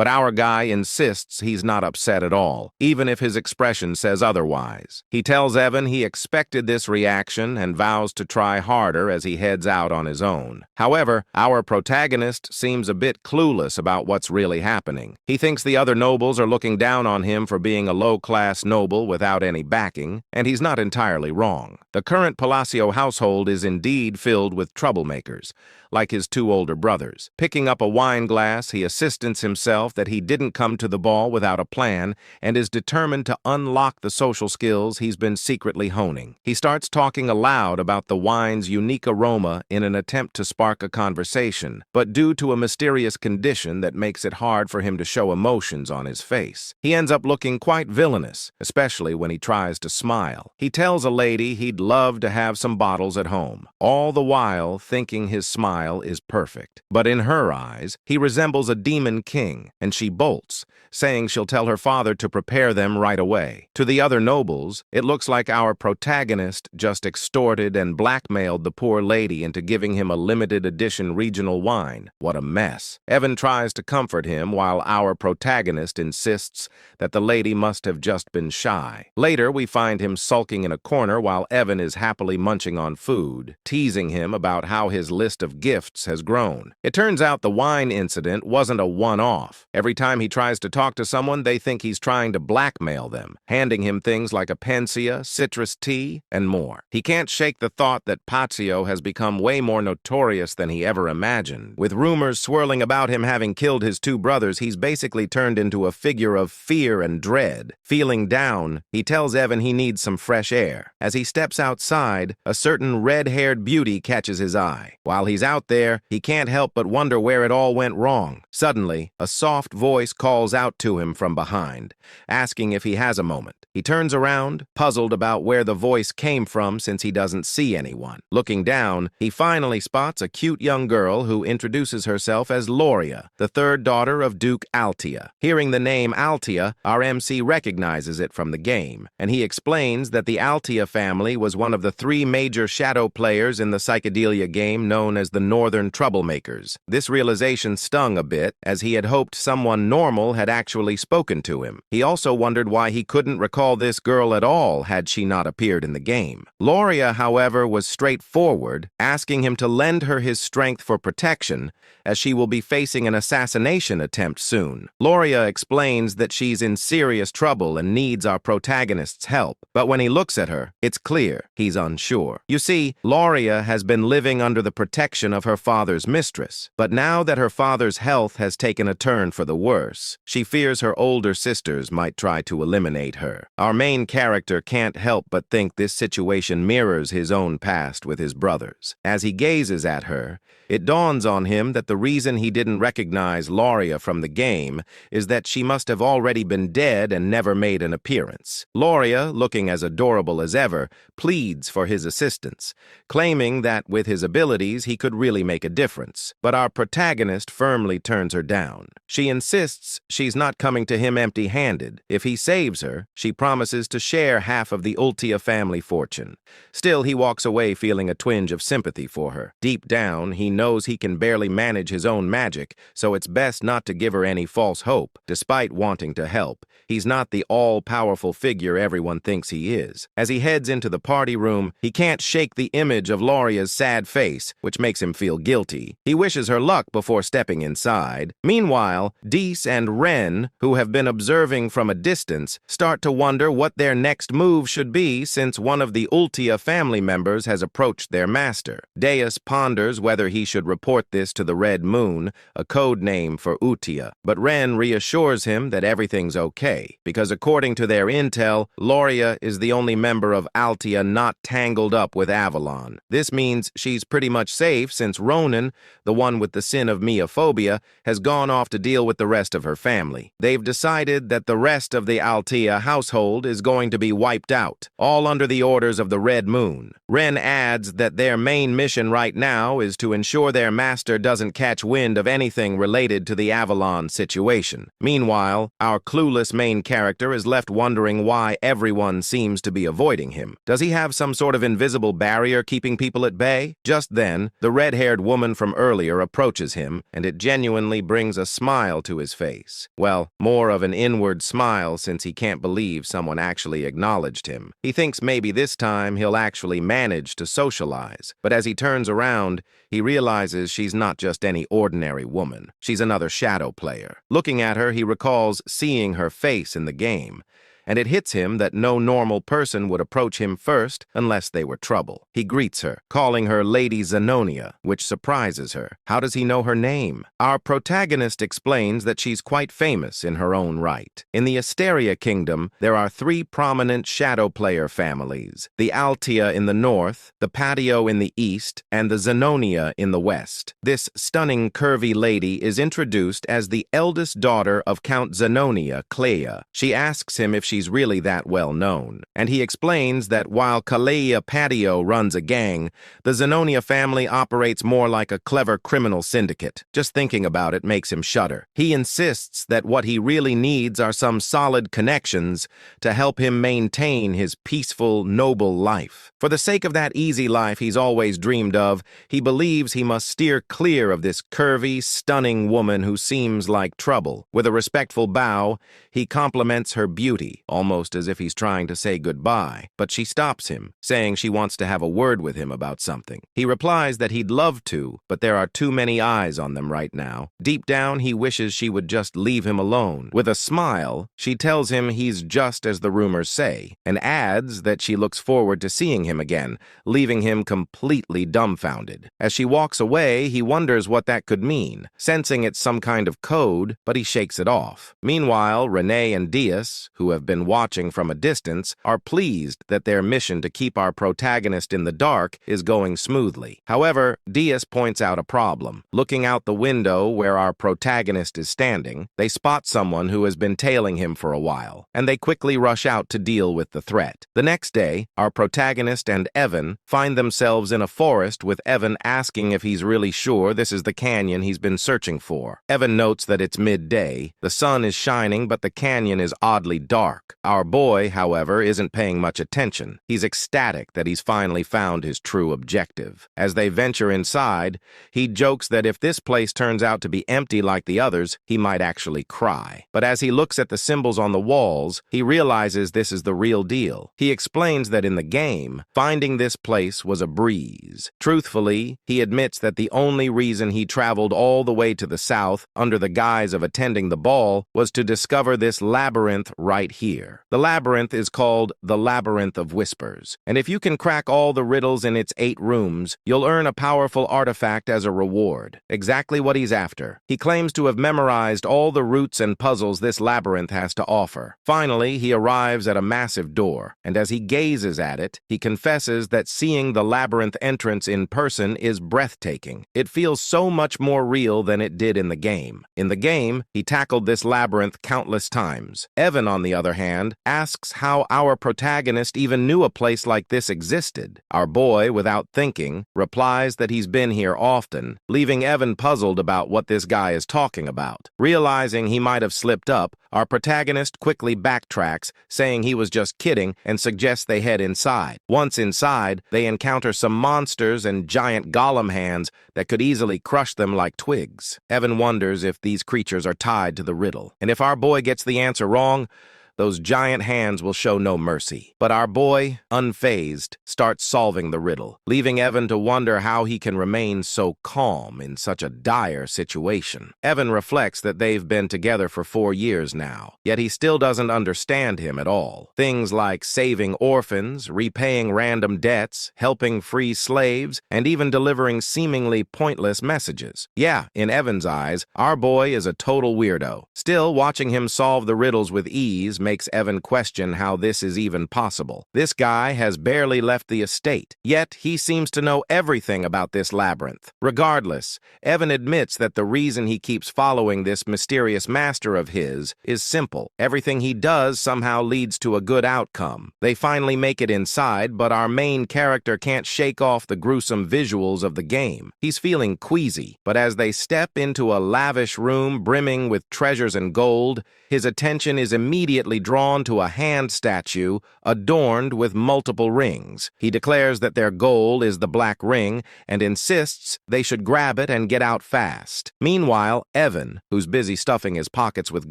But our guy insists he's not upset at all, even if his expression says otherwise. He tells Evan he expected this reaction and vows to try harder as he heads out on his own. However, our protagonist seems a bit clueless about what's really happening. He thinks the other nobles are looking down on him for being a low-class noble without any backing, and he's not entirely wrong. The current Palacio household is indeed filled with troublemakers, like his two older brothers. Picking up a wine glass, he assistants himself that he didn't come to the ball without a plan and is determined to unlock the social skills he's been secretly honing. He starts talking aloud about the wine's unique aroma in an attempt to spark a conversation, but due to a mysterious condition that makes it hard for him to show emotions on his face, he ends up looking quite villainous, especially when he tries to smile. He tells a lady he'd love to have some bottles at home, all the while thinking his smile is perfect. But in her eyes, he resembles a demon king, and she bolts, saying she'll tell her father to prepare them right away. To the other nobles, it looks like our protagonist just extorted and blackmailed the poor lady into giving him a limited edition regional wine. What a mess. Evan tries to comfort him while our protagonist insists that the lady must have just been shy. Later, we find him sulking in a corner while Evan is happily munching on food, teasing him about how his list of gifts has grown. It turns out the wine incident wasn't a one-off. Every time he tries to talk to someone, they think he's trying to blackmail them, handing him things like a panacea, citrus tea, and more. He can't shake the thought that Pazio has become way more notorious than he ever imagined. With rumors swirling about him having killed his two brothers, he's basically turned into a figure of fear and dread. Feeling down, he tells Evan he needs some fresh air. As he steps outside, a certain red-haired beauty catches his eye. While he's out there, he can't help but wonder where it all went wrong. Suddenly, a soft voice calls out to him from behind, asking if he has a moment. He turns around, puzzled about where the voice came from since he doesn't see anyone. Looking down, he finally spots a cute young girl who introduces herself as Loria, the third daughter of Duke Altia. Hearing the name Altia, our MC recognizes it from the game, and he explains that the Altia family was one of the three major shadow players in the psychedelia game known as the Northern Troublemakers. This realization stung a bit, as he had hoped someone normal had actually spoken to him. He also wondered why he couldn't recall this girl at all had she not appeared in the game. Loria, however, was straightforward, asking him to lend her his strength for protection, as she will be facing an assassination attempt soon. Loria explains that she's in serious trouble and needs our protagonist's help, but when he looks at her, it's clear he's unsure. You see, Loria has been living under the protection of her father's mistress, but now that her father's health has taken a turn for the worse, she fears her older sisters might try to eliminate her. Our main character can't help but think this situation mirrors his own past with his brothers. As he gazes at her, it dawns on him that the reason he didn't recognize Loria from the game is that she must have already been dead and never made an appearance. Loria, looking as adorable as ever, pleads for his assistance, claiming that with his abilities he could really make a difference. But our protagonist firmly turns her down. She insists she's not coming to him empty-handed. If he saves her, she promises to share half of the Ultia family fortune. Still, he walks away feeling a twinge of sympathy for her. Deep down, he knows he can barely manage his own magic, so it's best not to give her any false hope. Despite wanting to help, he's not the all-powerful figure everyone thinks he is. As he heads into the party room, he can't shake the image of Loria's sad face, which makes him feel guilty. He wishes her luck before stepping inside. Meanwhile, Dees and Ren, who have been observing from a distance, start to wonder what their next move should be since one of the Ultia family members has approached their master. Deus ponders whether he should report this to the Red Moon, a code name for Utia, but Ren reassures him that everything's okay, because according to their intel, Loria is the only member of Altia not tangled up with Avalon. This means she's pretty much safe since Ronan, the one with the sin of meophobia, has gone off to deal with the rest of her family. They've decided that the rest of the Altia household household is going to be wiped out, all under the orders of the Red Moon. Ren adds that their main mission right now is to ensure their master doesn't catch wind of anything related to the Avalon situation. Meanwhile, our clueless main character is left wondering why everyone seems to be avoiding him. Does he have some sort of invisible barrier keeping people at bay? Just then, the red-haired woman from earlier approaches him, and it genuinely brings a smile to his face. Well, more of an inward smile since he can't believe someone actually acknowledged him. He thinks maybe this time he'll actually manage to socialize, but as he turns around, he realizes she's not just any ordinary woman. She's another shadow player. Looking at her, he recalls seeing her face in the game, and it hits him that no normal person would approach him first unless they were trouble. He greets her, calling her Lady Zenonia, which surprises her. How does he know her name? Our protagonist explains that she's quite famous in her own right. In the Asteria Kingdom, there are 3 prominent shadow player families: the Altia in the north, the Patio in the east, and the Zenonia in the west. This stunning, curvy lady is introduced as the eldest daughter of Count Zenonia, Clea. She asks him if she's really that well known, and he explains that while Kalea Patio runs a gang, the Zenonia family operates more like a clever criminal syndicate. Just thinking about it makes him shudder. He insists that what he really needs are some solid connections to help him maintain his peaceful, noble life. For the sake of that easy life he's always dreamed of, he believes he must steer clear of this curvy, stunning woman who seems like trouble. With a respectful bow, he compliments her beauty, almost as if he's trying to say goodbye, but she stops him, saying she wants to have a word with him about something. He replies that he'd love to, but there are too many eyes on them right now. Deep down, he wishes she would just leave him alone. With a smile, she tells him he's just as the rumors say, and adds that she looks forward to seeing him again, leaving him completely dumbfounded. As she walks away, he wonders what that could mean, sensing it's some kind of code, but he shakes it off. Meanwhile, Renee and Diaz, who have been watching from a distance, are pleased that their mission to keep our protagonist in the dark is going smoothly. However, Diaz points out a problem. Looking out the window where our protagonist is standing, they spot someone who has been tailing him for a while, and they quickly rush out to deal with the threat. The next day, our protagonist and Evan find themselves in a forest, with Evan asking if he's really sure this is the canyon he's been searching for. Evan notes that it's midday, the sun is shining, but the canyon is oddly dark. Our boy, however, isn't paying much attention. He's ecstatic that he's finally found his true objective. As they venture inside, he jokes that if this place turns out to be empty like the others, he might actually cry. But as he looks at the symbols on the walls, he realizes this is the real deal. He explains that in the game, finding this place was a breeze. Truthfully, he admits that the only reason he traveled all the way to the south under the guise of attending the ball was to discover this labyrinth right here. The labyrinth is called the Labyrinth of Whispers, and if you can crack all the riddles in its 8 rooms, you'll earn a powerful artifact as a reward. Exactly what he's after. He claims to have memorized all the routes and puzzles this labyrinth has to offer. Finally, he arrives at a massive door, and as he gazes at it, he confesses that seeing the labyrinth entrance in person is breathtaking. It feels so much more real than it did in the game. In the game, he tackled this labyrinth countless times. Evan, on the other hand, asks how our protagonist even knew a place like this existed. Our boy, without thinking, replies that he's been here often, leaving Evan puzzled about what this guy is talking about. Realizing he might have slipped up, our protagonist quickly backtracks, saying he was just kidding, and suggests they head inside. Once inside, they encounter some monsters and giant golem hands that could easily crush them like twigs. Evan wonders if these creatures are tied to the riddle, and if our boy gets the answer wrong, those giant hands will show no mercy. But our boy, unfazed, starts solving the riddle, leaving Evan to wonder how he can remain so calm in such a dire situation. Evan reflects that they've been together for 4 years now, yet he still doesn't understand him at all. Things like saving orphans, repaying random debts, helping free slaves, and even delivering seemingly pointless messages. Yeah, in Evan's eyes, our boy is a total weirdo. Still, watching him solve the riddles with ease makes Evan question how this is even possible. This guy has barely left the estate, yet he seems to know everything about this labyrinth. Regardless, Evan admits that the reason he keeps following this mysterious master of his is simple. Everything he does somehow leads to a good outcome. They finally make it inside, but our main character can't shake off the gruesome visuals of the game. He's feeling queasy, but as they step into a lavish room brimming with treasures and gold, his attention is immediately drawn to a hand statue adorned with multiple rings. He declares that their goal is the black ring and insists they should grab it and get out fast. Meanwhile, Evan, who's busy stuffing his pockets with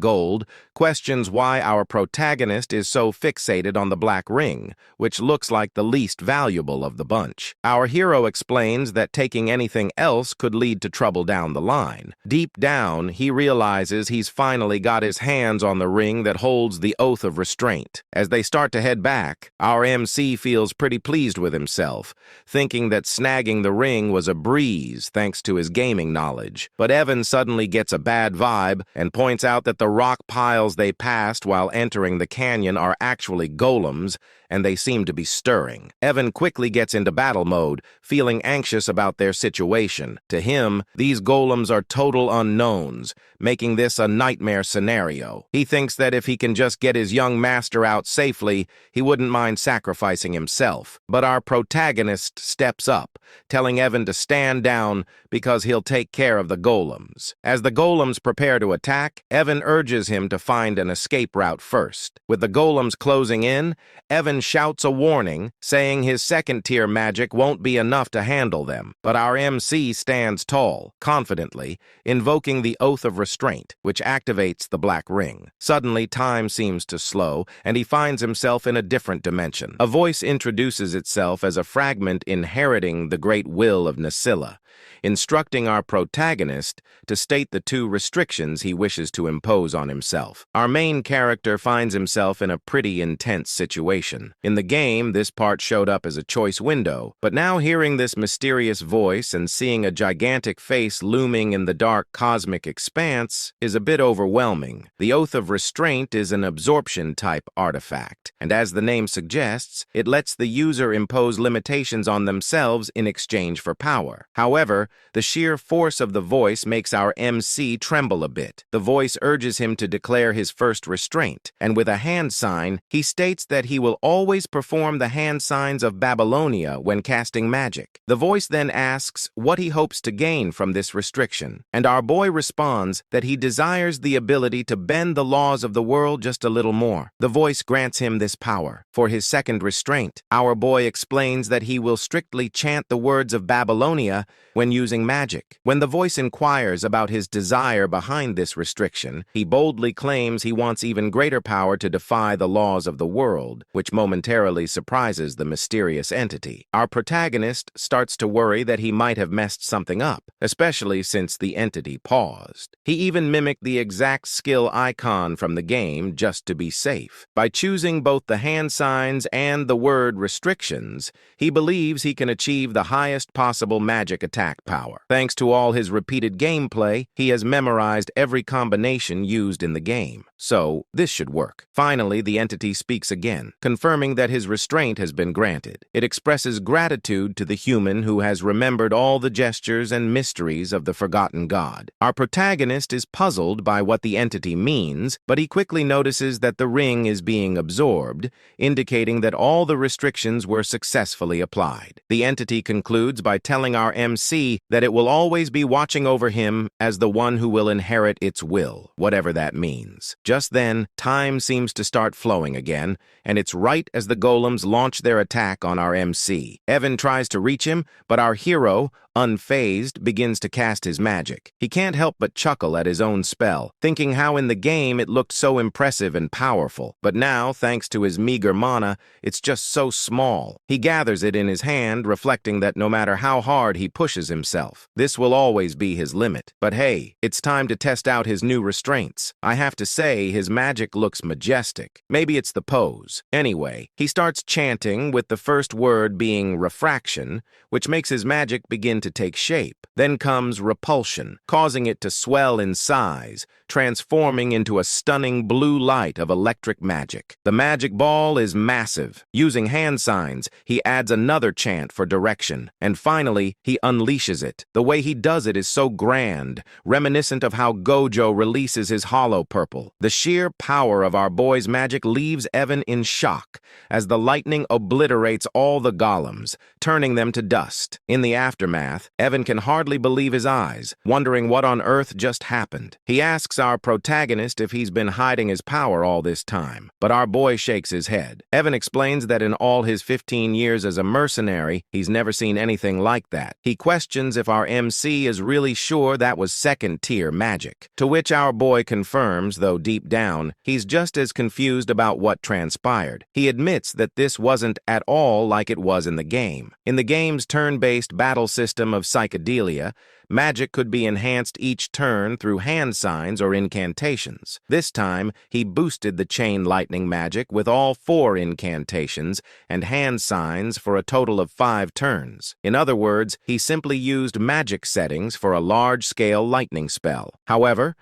gold, questions why our protagonist is so fixated on the black ring, which looks like the least valuable of the bunch. Our hero explains that taking anything else could lead to trouble down the line. Deep down, he realizes he's finally got his hands on the ring that holds the oath of restraint. As they start to head back, our MC feels pretty pleased with himself, thinking that snagging the ring was a breeze thanks to his gaming knowledge. But Evan suddenly gets a bad vibe and points out that the rock piles they passed while entering the canyon are actually golems, and they seem to be stirring. Evan quickly gets into battle mode, feeling anxious about their situation. To him, these golems are total unknowns, making this a nightmare scenario. He thinks that if he can just get his young master out safely, he wouldn't mind sacrificing himself. But our protagonist steps up, telling Evan to stand down because he'll take care of the golems. As the golems prepare to attack, Evan urges him to find an escape route first. With the golems closing in, Evan shouts a warning, saying his second-tier magic won't be enough to handle them. But our MC stands tall, confidently, invoking the Oath of Restraint, which activates the black ring. Suddenly, time seems to slow, and he finds himself in a different dimension. A voice introduces itself as a fragment inheriting the great will of Nasilla, instructing our protagonist to state the two restrictions he wishes to impose on himself. Our main character finds himself in a pretty intense situation. In the game, this part showed up as a choice window, but now hearing this mysterious voice and seeing a gigantic face looming in the dark cosmic expanse is a bit overwhelming. The Oath of Restraint is an absorption-type artifact, and as the name suggests, it lets the user impose limitations on themselves in exchange for power. However, the sheer force of the voice makes our MC tremble a bit. The voice urges him to declare his first restraint, and with a hand sign, he states that he will always perform the hand signs of Babylonia when casting magic. The voice then asks what he hopes to gain from this restriction, and our boy responds that he desires the ability to bend the laws of the world just a little more. The voice grants him this power. For his second restraint, our boy explains that he will strictly chant the words of Babylonia when using magic. When the voice inquires about his desire behind this restriction, he boldly claims he wants even greater power to defy the laws of the world, which momentarily surprises the mysterious entity. Our protagonist starts to worry that he might have messed something up, especially since the entity paused. He even mimicked the exact skill icon from the game just to be safe. By choosing both the hand signs and the word restrictions, he believes he can achieve the highest possible magic attack power. Thanks to all his repeated gameplay, he has memorized every combination used in the game. So, this should work. Finally, the entity speaks again, confirming that his restraint has been granted. It expresses gratitude to the human who has remembered all the gestures and mysteries of the forgotten god. Our protagonist is puzzled by what the entity means, but he quickly notices that the ring is being absorbed, indicating that all the restrictions were successfully applied. The entity concludes by telling our MC that it will always be watching over him as the one who will inherit its will, whatever that means. Just then, time seems to start flowing again, and it's right as the golems launch their attack on our MC. Evan tries to reach him, but our hero, unfazed, begins to cast his magic. He can't help but chuckle at his own spell, thinking how in the game it looked so impressive and powerful. But now, thanks to his meager mana, it's just so small. He gathers it in his hand, reflecting that no matter how hard he pushes himself, this will always be his limit. But hey, it's time to test out his new restraints. I have to say, his magic looks majestic. Maybe it's the pose. Anyway, he starts chanting, with the first word being refraction, which makes his magic begin began to take shape. Then comes repulsion, causing it to swell in size, transforming into a stunning blue light of electric magic. The magic ball is massive. Using hand signs, he adds another chant for direction, and finally, he unleashes it. The way he does it is so grand, reminiscent of how Gojo releases his hollow purple. The sheer power of our boy's magic leaves Evan in shock, as the lightning obliterates all the golems, turning them to dust. In the aftermath, Evan can hardly believe his eyes, wondering what on earth just happened. He asks our protagonist if he's been hiding his power all this time, but our boy shakes his head. Evan explains that in all his 15 years as a mercenary, he's never seen anything like that. He questions if our MC is really sure that was second-tier magic, to which our boy confirms, though deep down, he's just as confused about what transpired. He admits that this wasn't at all like it was in the game. In the game's turn-based battle system of psychedelia, magic could be enhanced each turn through hand signs or incantations. This time, he boosted the chain lightning magic with all 4 incantations and hand signs for a total of 5 turns. In other words, he simply used magic settings for a large-scale lightning spell. However,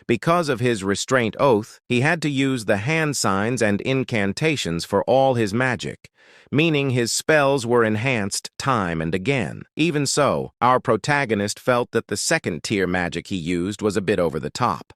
because of his restraint oath, he had to use the hand signs and incantations for all his magic, meaning his spells were enhanced time and again. Even so, our protagonist felt that the second-tier magic he used was a bit over the top,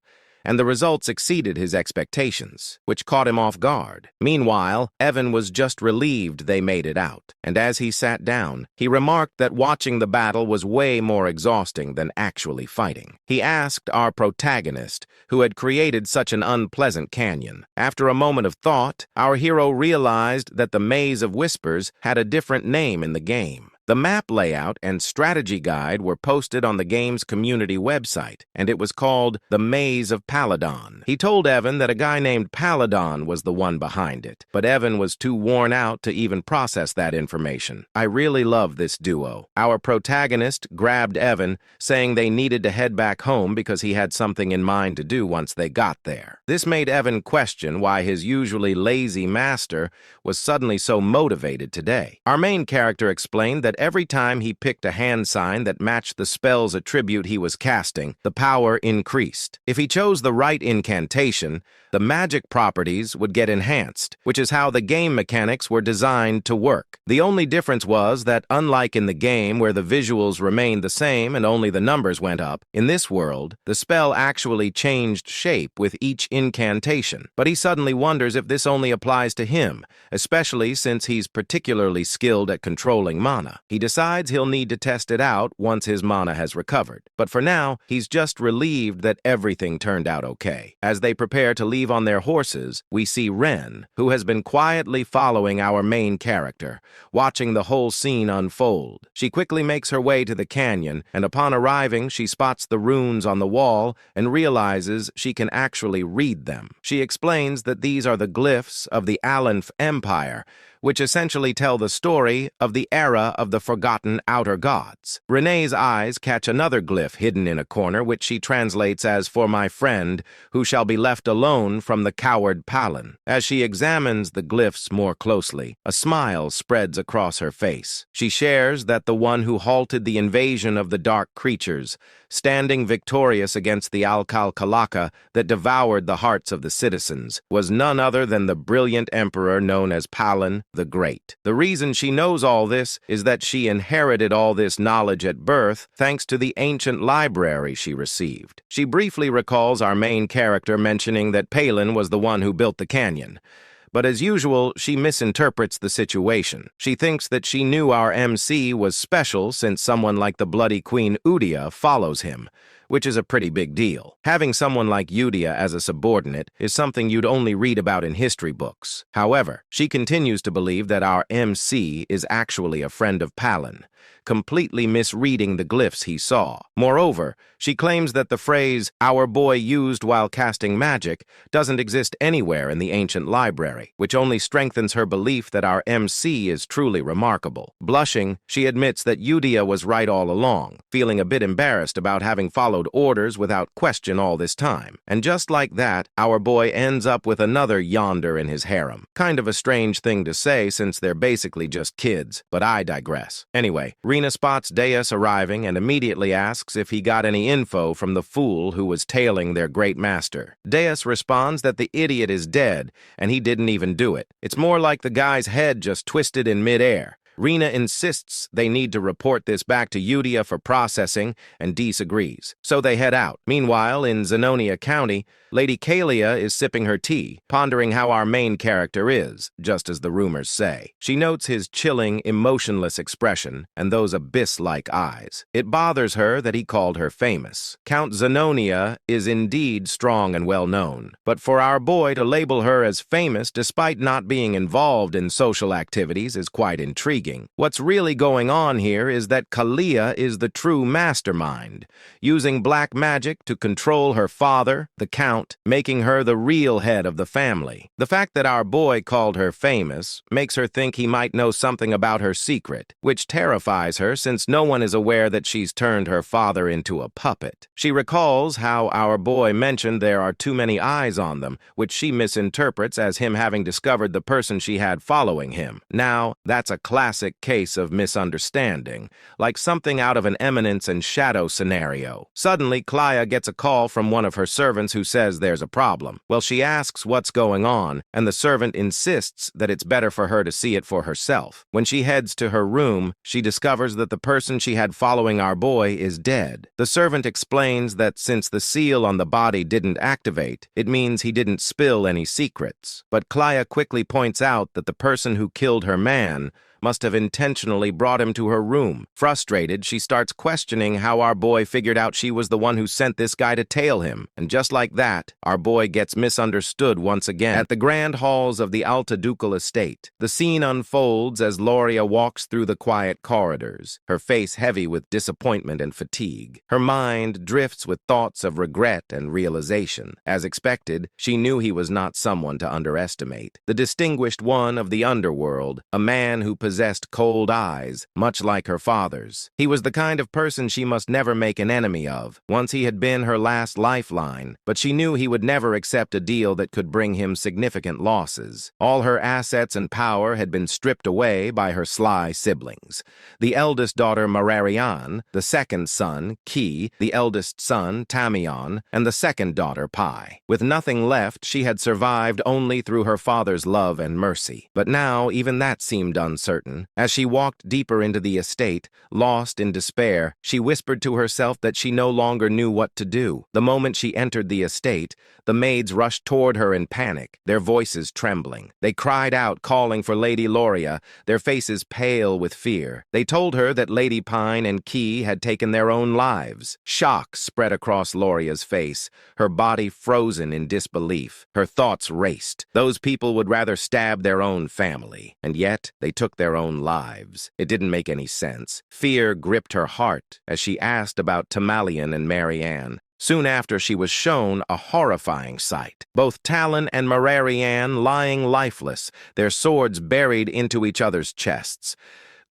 and the results exceeded his expectations, which caught him off guard. Meanwhile, Evan was just relieved they made it out, and as he sat down, he remarked that watching the battle was way more exhausting than actually fighting. He asked our protagonist, who had created such an unpleasant canyon. After a moment of thought, our hero realized that the Maze of Whispers had a different name in the game. The map layout and strategy guide were posted on the game's community website, and it was called The Maze of Paladon. He told Evan that a guy named Paladon was the one behind it, but Evan was too worn out to even process that information. I really love this duo. Our protagonist grabbed Evan, saying they needed to head back home because he had something in mind to do once they got there. This made Evan question why his usually lazy master was suddenly so motivated today. Our main character explained that every time he picked a hand sign that matched the spell's attribute he was casting, the power increased. If he chose the right incantation, the magic properties would get enhanced, which is how the game mechanics were designed to work. The only difference was that, unlike in the game where the visuals remained the same and only the numbers went up, in this world, the spell actually changed shape with each incantation. But he suddenly wonders if this only applies to him, especially since he's particularly skilled at controlling mana. He decides he'll need to test it out once his mana has recovered. But for now, he's just relieved that everything turned out okay. As they prepare to leave on their horses, we see Ren, who has been quietly following our main character, watching the whole scene unfold. She quickly makes her way to the canyon, and upon arriving, she spots the runes on the wall and realizes she can actually read them. She explains that these are the glyphs of the Aleph Empire, which essentially tell the story of the era of the forgotten outer gods. Renee's eyes catch another glyph hidden in a corner, which she translates as "for my friend, who shall be left alone from the coward Palin." As she examines the glyphs more closely, a smile spreads across her face. She shares that the one who halted the invasion of the dark creatures, standing victorious against the Alcal-Kalaka that devoured the hearts of the citizens, was none other than the brilliant emperor known as Palin the Great. The reason she knows all this is that she inherited all this knowledge at birth thanks to the ancient library she received. She briefly recalls our main character mentioning that Palin was the one who built the canyon. But as usual, she misinterprets the situation. She thinks that she knew our MC was special since someone like the bloody Queen Udia follows him, which is a pretty big deal. Having someone like Udia as a subordinate is something you'd only read about in history books. However, she continues to believe that our MC is actually a friend of Palin, completely misreading the glyphs he saw. Moreover, she claims that the phrase "our boy used while casting magic" doesn't exist anywhere in the ancient library, which only strengthens her belief that our MC is truly remarkable. Blushing, she admits that Udia was right all along, feeling a bit embarrassed about having followed followed orders without question all this time. And just like that, our boy ends up with another yonder in his harem. Kind of a strange thing to say since they're basically just kids, but I digress. Anyway, Rina spots Deus arriving and immediately asks if he got any info from the fool who was tailing their great master. Deus responds that the idiot is dead and he didn't even do it. It's more like the guy's head just twisted in midair. Rina insists they need to report this back to Udia for processing, and disagrees. So they head out. Meanwhile, in Zenonia County, Lady Kalia is sipping her tea, pondering how our main character is, just as the rumors say. She notes his chilling, emotionless expression and those abyss-like eyes. It bothers her that he called her famous. Count Zenonia is indeed strong and well-known, but for our boy to label her as famous despite not being involved in social activities is quite intriguing. What's really going on here is that Kalia is the true mastermind, using black magic to control her father, the Count, making her the real head of the family. The fact that our boy called her famous makes her think he might know something about her secret, which terrifies her since no one is aware that she's turned her father into a puppet. She recalls how our boy mentioned there are too many eyes on them, which she misinterprets as him having discovered the person she had following him. Now, that's a classic case of misunderstanding, like something out of an Eminence and Shadow scenario. Suddenly, Klaya gets a call from one of her servants who says there's a problem. Well, she asks what's going on, and the servant insists that it's better for her to see it for herself. When she heads to her room, she discovers that the person she had following our boy is dead. The servant explains that since the seal on the body didn't activate, it means he didn't spill any secrets. But Klaya quickly points out that the person who killed her man must have intentionally brought him to her room. Frustrated, she starts questioning how our boy figured out she was the one who sent this guy to tail him. And just like that, our boy gets misunderstood once again. At the grand halls of the Alta Ducal estate, the scene unfolds as Loria walks through the quiet corridors, her face heavy with disappointment and fatigue. Her mind drifts with thoughts of regret and realization. As expected, she knew he was not someone to underestimate. The distinguished one of the underworld, a man who possessed cold eyes, much like her father's. He was the kind of person she must never make an enemy of. Once he had been her last lifeline, but she knew he would never accept a deal that could bring him significant losses. All her assets and power had been stripped away by her sly siblings. The eldest daughter, Mararian, the second son, Ki, the eldest son, Tamion, and the second daughter, Pai. With nothing left, she had survived only through her father's love and mercy. But now, even that seemed uncertain. As she walked deeper into the estate, lost in despair, she whispered to herself that she no longer knew what to do. The moment she entered the estate, the maids rushed toward her in panic, their voices trembling. They cried out, calling for Lady Loria, their faces pale with fear. They told her that Lady Pine and Key had taken their own lives. Shock spread across Loria's face, her body frozen in disbelief. Her thoughts raced. Those people would rather stab their own family, and yet they took their own lives. It didn't make any sense. Fear gripped her heart as she asked about Tamalian and Marianne. Soon after, she was shown a horrifying sight. Both Talon and Mararian lying lifeless, their swords buried into each other's chests.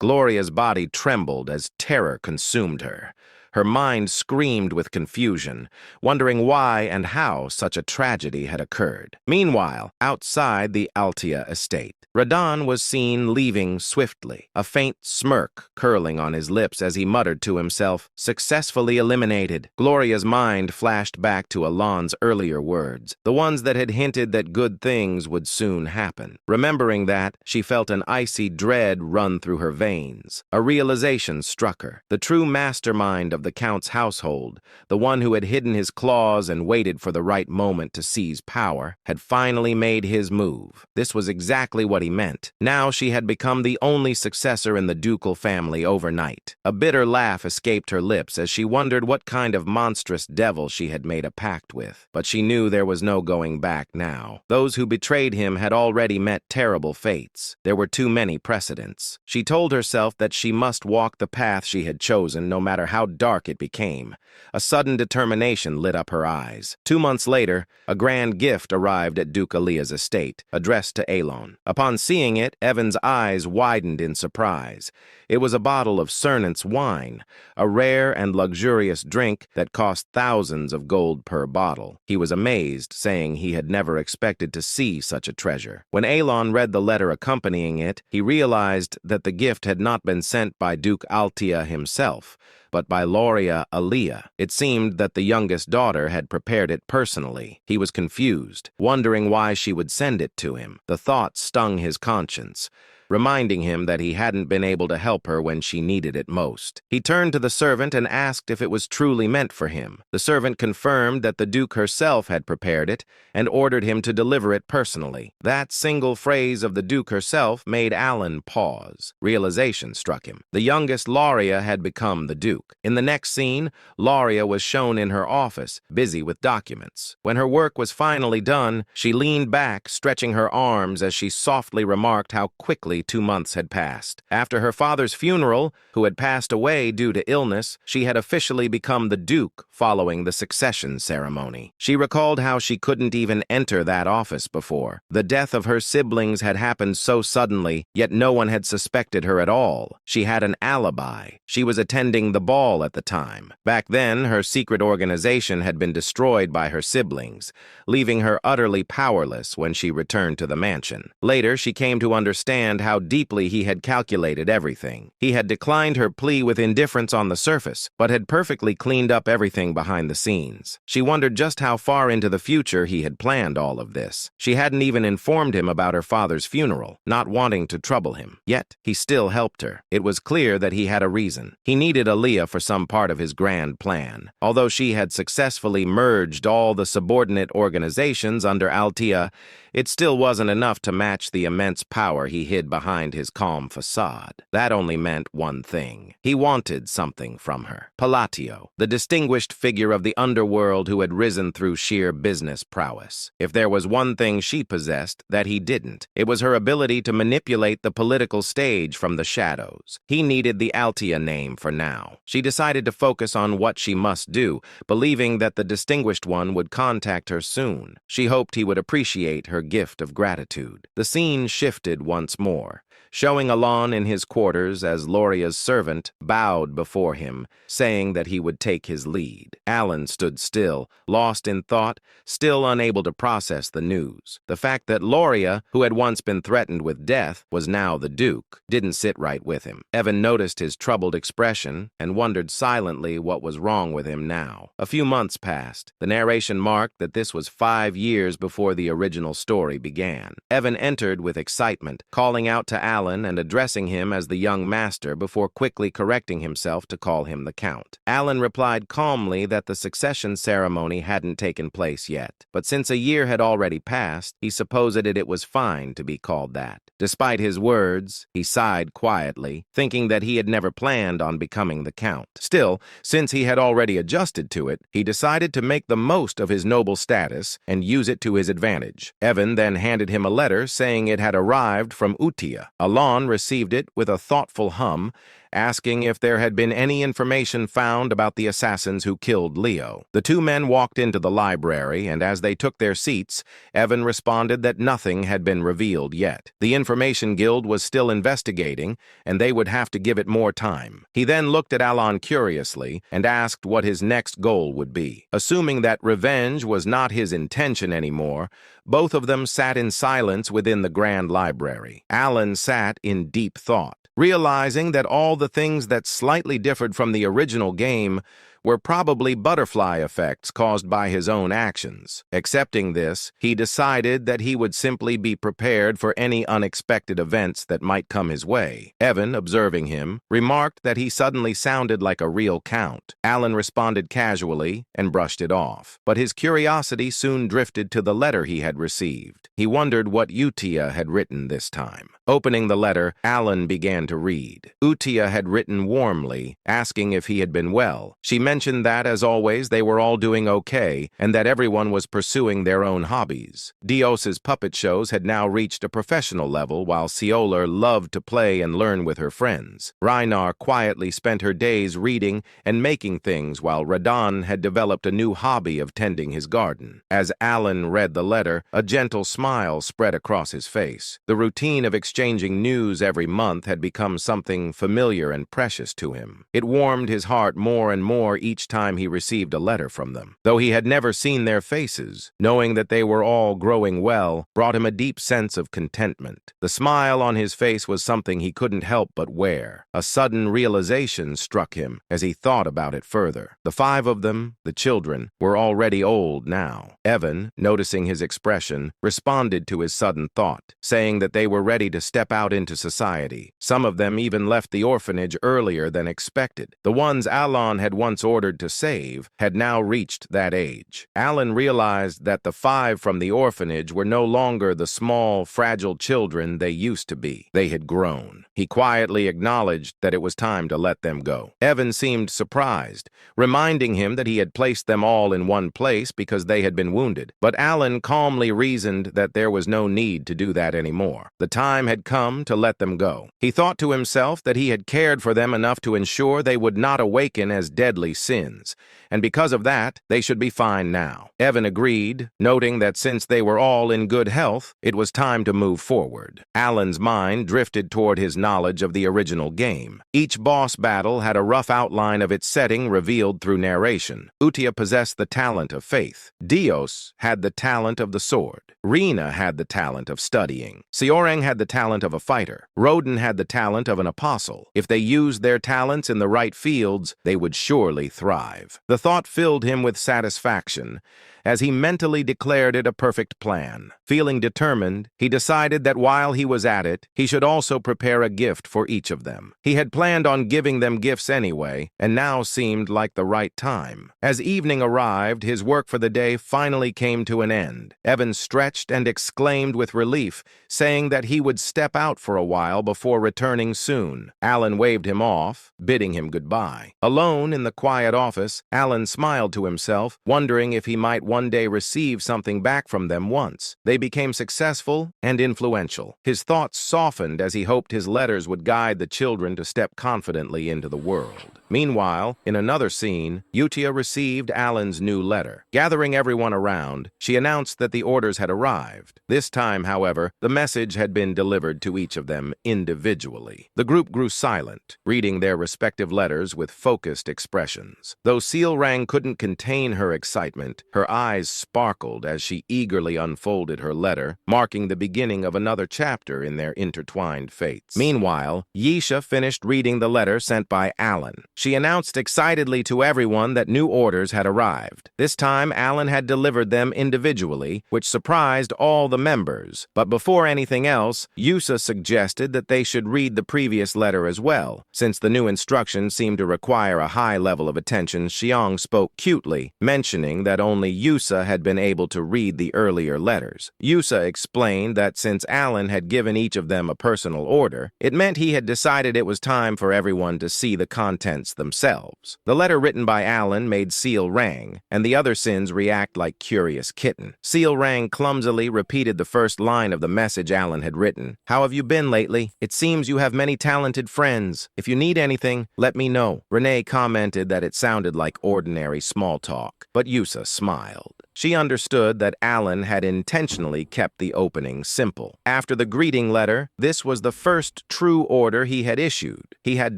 Gloria's body trembled as terror consumed her. Her mind screamed with confusion, wondering why and how such a tragedy had occurred. Meanwhile, outside the Altia estate, Radan was seen leaving swiftly, a faint smirk curling on his lips as he muttered to himself, "Successfully eliminated." Gloria's mind flashed back to Alon's earlier words, the ones that had hinted that good things would soon happen. Remembering that, she felt an icy dread run through her veins. A realization struck her. The true mastermind of the Count's household, the one who had hidden his claws and waited for the right moment to seize power, had finally made his move. This was exactly what he meant. Now she had become the only successor in the ducal family overnight. A bitter laugh escaped her lips as she wondered what kind of monstrous devil she had made a pact with. But she knew there was no going back now. Those who betrayed him had already met terrible fates. There were too many precedents. She told herself that she must walk the path she had chosen, no matter how dark dark it became. A sudden determination lit up her eyes. 2 months later, a grand gift arrived at Duke Aaliyah's estate, addressed to Elon. Upon seeing it, Evan's eyes widened in surprise. It was a bottle of Cernant's wine, a rare and luxurious drink that cost thousands of gold per bottle. He was amazed, saying he had never expected to see such a treasure. When Elon read the letter accompanying it, he realized that the gift had not been sent by Duke Altia himself, but by Loria Aaliyah. It seemed that the youngest daughter had prepared it personally. He was confused, wondering why she would send it to him. The thought stung his conscience, reminding him that he hadn't been able to help her when she needed it most. He turned to the servant and asked if it was truly meant for him. The servant confirmed that the Duke herself had prepared it and ordered him to deliver it personally. That single phrase of the Duke herself made Alan pause. Realization struck him. The youngest Loria had become the Duke. In the next scene, Loria was shown in her office, busy with documents. When her work was finally done, she leaned back, stretching her arms as she softly remarked how quickly 2 months had passed. After her father's funeral, who had passed away due to illness, she had officially become the Duke following the succession ceremony. She recalled how she couldn't even enter that office before. The death of her siblings had happened so suddenly, yet no one had suspected her at all. She had an alibi. She was attending the ball at the time. Back then, her secret organization had been destroyed by her siblings, leaving her utterly powerless when she returned to the mansion. Later, she came to understand how deeply he had calculated everything. He had declined her plea with indifference on the surface, but had perfectly cleaned up everything behind the scenes. She wondered just how far into the future he had planned all of this. She hadn't even informed him about her father's funeral, not wanting to trouble him. Yet, he still helped her. It was clear that he had a reason. He needed Aaliyah for some part of his grand plan. Although she had successfully merged all the subordinate organizations under Altia, it still wasn't enough to match the immense power he hid behind his calm facade. That only meant one thing. He wanted something from her. Palatio, the distinguished figure of the underworld who had risen through sheer business prowess. If there was one thing she possessed that he didn't, it was her ability to manipulate the political stage from the shadows. He needed the Altia name for now. She decided to focus on what she must do, believing that the distinguished one would contact her soon. She hoped he would appreciate her gift of gratitude. The scene shifted once more, showing Alon in his quarters as Loria's servant bowed before him, saying that he would take his lead. Alan stood still, lost in thought, still unable to process the news. The fact that Loria, who had once been threatened with death, was now the Duke, didn't sit right with him. Evan noticed his troubled expression and wondered silently what was wrong with him now. A few months passed. The narration marked that this was 5 years before the original story began. Evan entered with excitement, calling out to Alan and addressing him as the young master before quickly correcting himself to call him the Count. Alan replied calmly that the succession ceremony hadn't taken place yet, but since a year had already passed, he supposed it was fine to be called that. Despite his words, he sighed quietly, thinking that he had never planned on becoming the Count. Still, since he had already adjusted to it, he decided to make the most of his noble status and use it to his advantage. Evan then handed him a letter saying it had arrived from Utia. Alon received it with a thoughtful hum, asking if there had been any information found about the assassins who killed Leo. The two men walked into the library, and as they took their seats, Evan responded that nothing had been revealed yet. The Information Guild was still investigating, and they would have to give it more time. He then looked at Alon curiously and asked what his next goal would be. Assuming that revenge was not his intention anymore, both of them sat in silence within the Grand Library. Alan sat in deep thought, realizing that all the things that slightly differed from the original game were probably butterfly effects caused by his own actions. Accepting this, he decided that he would simply be prepared for any unexpected events that might come his way. Evan, observing him, remarked that he suddenly sounded like a real count. Alan responded casually and brushed it off, but his curiosity soon drifted to the letter he had received. He wondered what Utia had written this time. Opening the letter, Alan began to read. Utia had written warmly, asking if he had been well. She mentioned mentioned that, as always, they were all doing okay and that everyone was pursuing their own hobbies. Dios's puppet shows had now reached a professional level, while Cioler loved to play and learn with her friends. Reinar quietly spent her days reading and making things, while Radan had developed a new hobby of tending his garden. As Alan read the letter, a gentle smile spread across his face. The routine of exchanging news every month had become something familiar and precious to him. It warmed his heart more and more each time he received a letter from them. Though he had never seen their faces, knowing that they were all growing well brought him a deep sense of contentment. The smile on his face was something he couldn't help but wear. A sudden realization struck him as he thought about it further. The 5 of them, the children, were already old now. Evan, noticing his expression, responded to his sudden thought, saying that they were ready to step out into society. Some of them even left the orphanage earlier than expected. The ones Alan had once ordered to save had now reached that age. Alan realized that the 5 from the orphanage were no longer the small, fragile children they used to be. They had grown. He quietly acknowledged that it was time to let them go. Evan seemed surprised, reminding him that he had placed them all in one place because they had been wounded. But Alan calmly reasoned that there was no need to do that anymore. The time had come to let them go. He thought to himself that he had cared for them enough to ensure they would not awaken as deadly sins, and because of that, they should be fine now. Evan agreed, noting that since they were all in good health, it was time to move forward. Alan's mind drifted toward his knowledge of the original game. Each boss battle had a rough outline of its setting revealed through narration. Utia possessed the talent of faith. Dios had the talent of the sword. Rina had the talent of studying. Seorang had the talent of a fighter. Roden had the talent of an apostle. If they used their talents in the right fields, they would surely thrive. The thought filled him with satisfaction as he mentally declared it a perfect plan. Feeling determined, he decided that while he was at it, he should also prepare a gift for each of them. He had planned on giving them gifts anyway, and now seemed like the right time. As evening arrived, his work for the day finally came to an end. Evan stretched and exclaimed with relief, saying that he would step out for a while before returning soon. Alan waved him off, bidding him goodbye. Alone in the quiet office, Alan smiled to himself, wondering if he might one day receive something back from them once. They became successful and influential. His thoughts softened as he hoped his letters would guide the children to step confidently into the world. Meanwhile, in another scene, Utia received Alan's new letter. Gathering everyone around, she announced that the orders had arrived. This time, however, the message had been delivered to each of them individually. The group grew silent, reading their respective letters with focused expressions. Though Seorang couldn't contain her excitement, her eyes sparkled as she eagerly unfolded her letter, marking the beginning of another chapter in their intertwined fates. Meanwhile, Yisha finished reading the letter sent by Alan. She announced excitedly to everyone that new orders had arrived. This time, Alan had delivered them individually, which surprised all the members. But before anything else, Yusa suggested that they should read the previous letter as well. Since the new instructions seemed to require a high level of attention, Xiang spoke cutely, mentioning that only Yusa had been able to read the earlier letters. Yusa explained that since Alan had given each of them a personal order, it meant he had decided it was time for everyone to see the contents themselves. The letter written by Alan made Seorang and the other sins react like curious kitten. Seorang clumsily repeated the first line of the message Alan had written. "How have you been lately? It seems you have many talented friends. If you need anything, let me know." Renee commented that it sounded like ordinary small talk, but Yusa smiled. She understood that Alan had intentionally kept the opening simple. After the greeting letter, this was the first true order he had issued. He had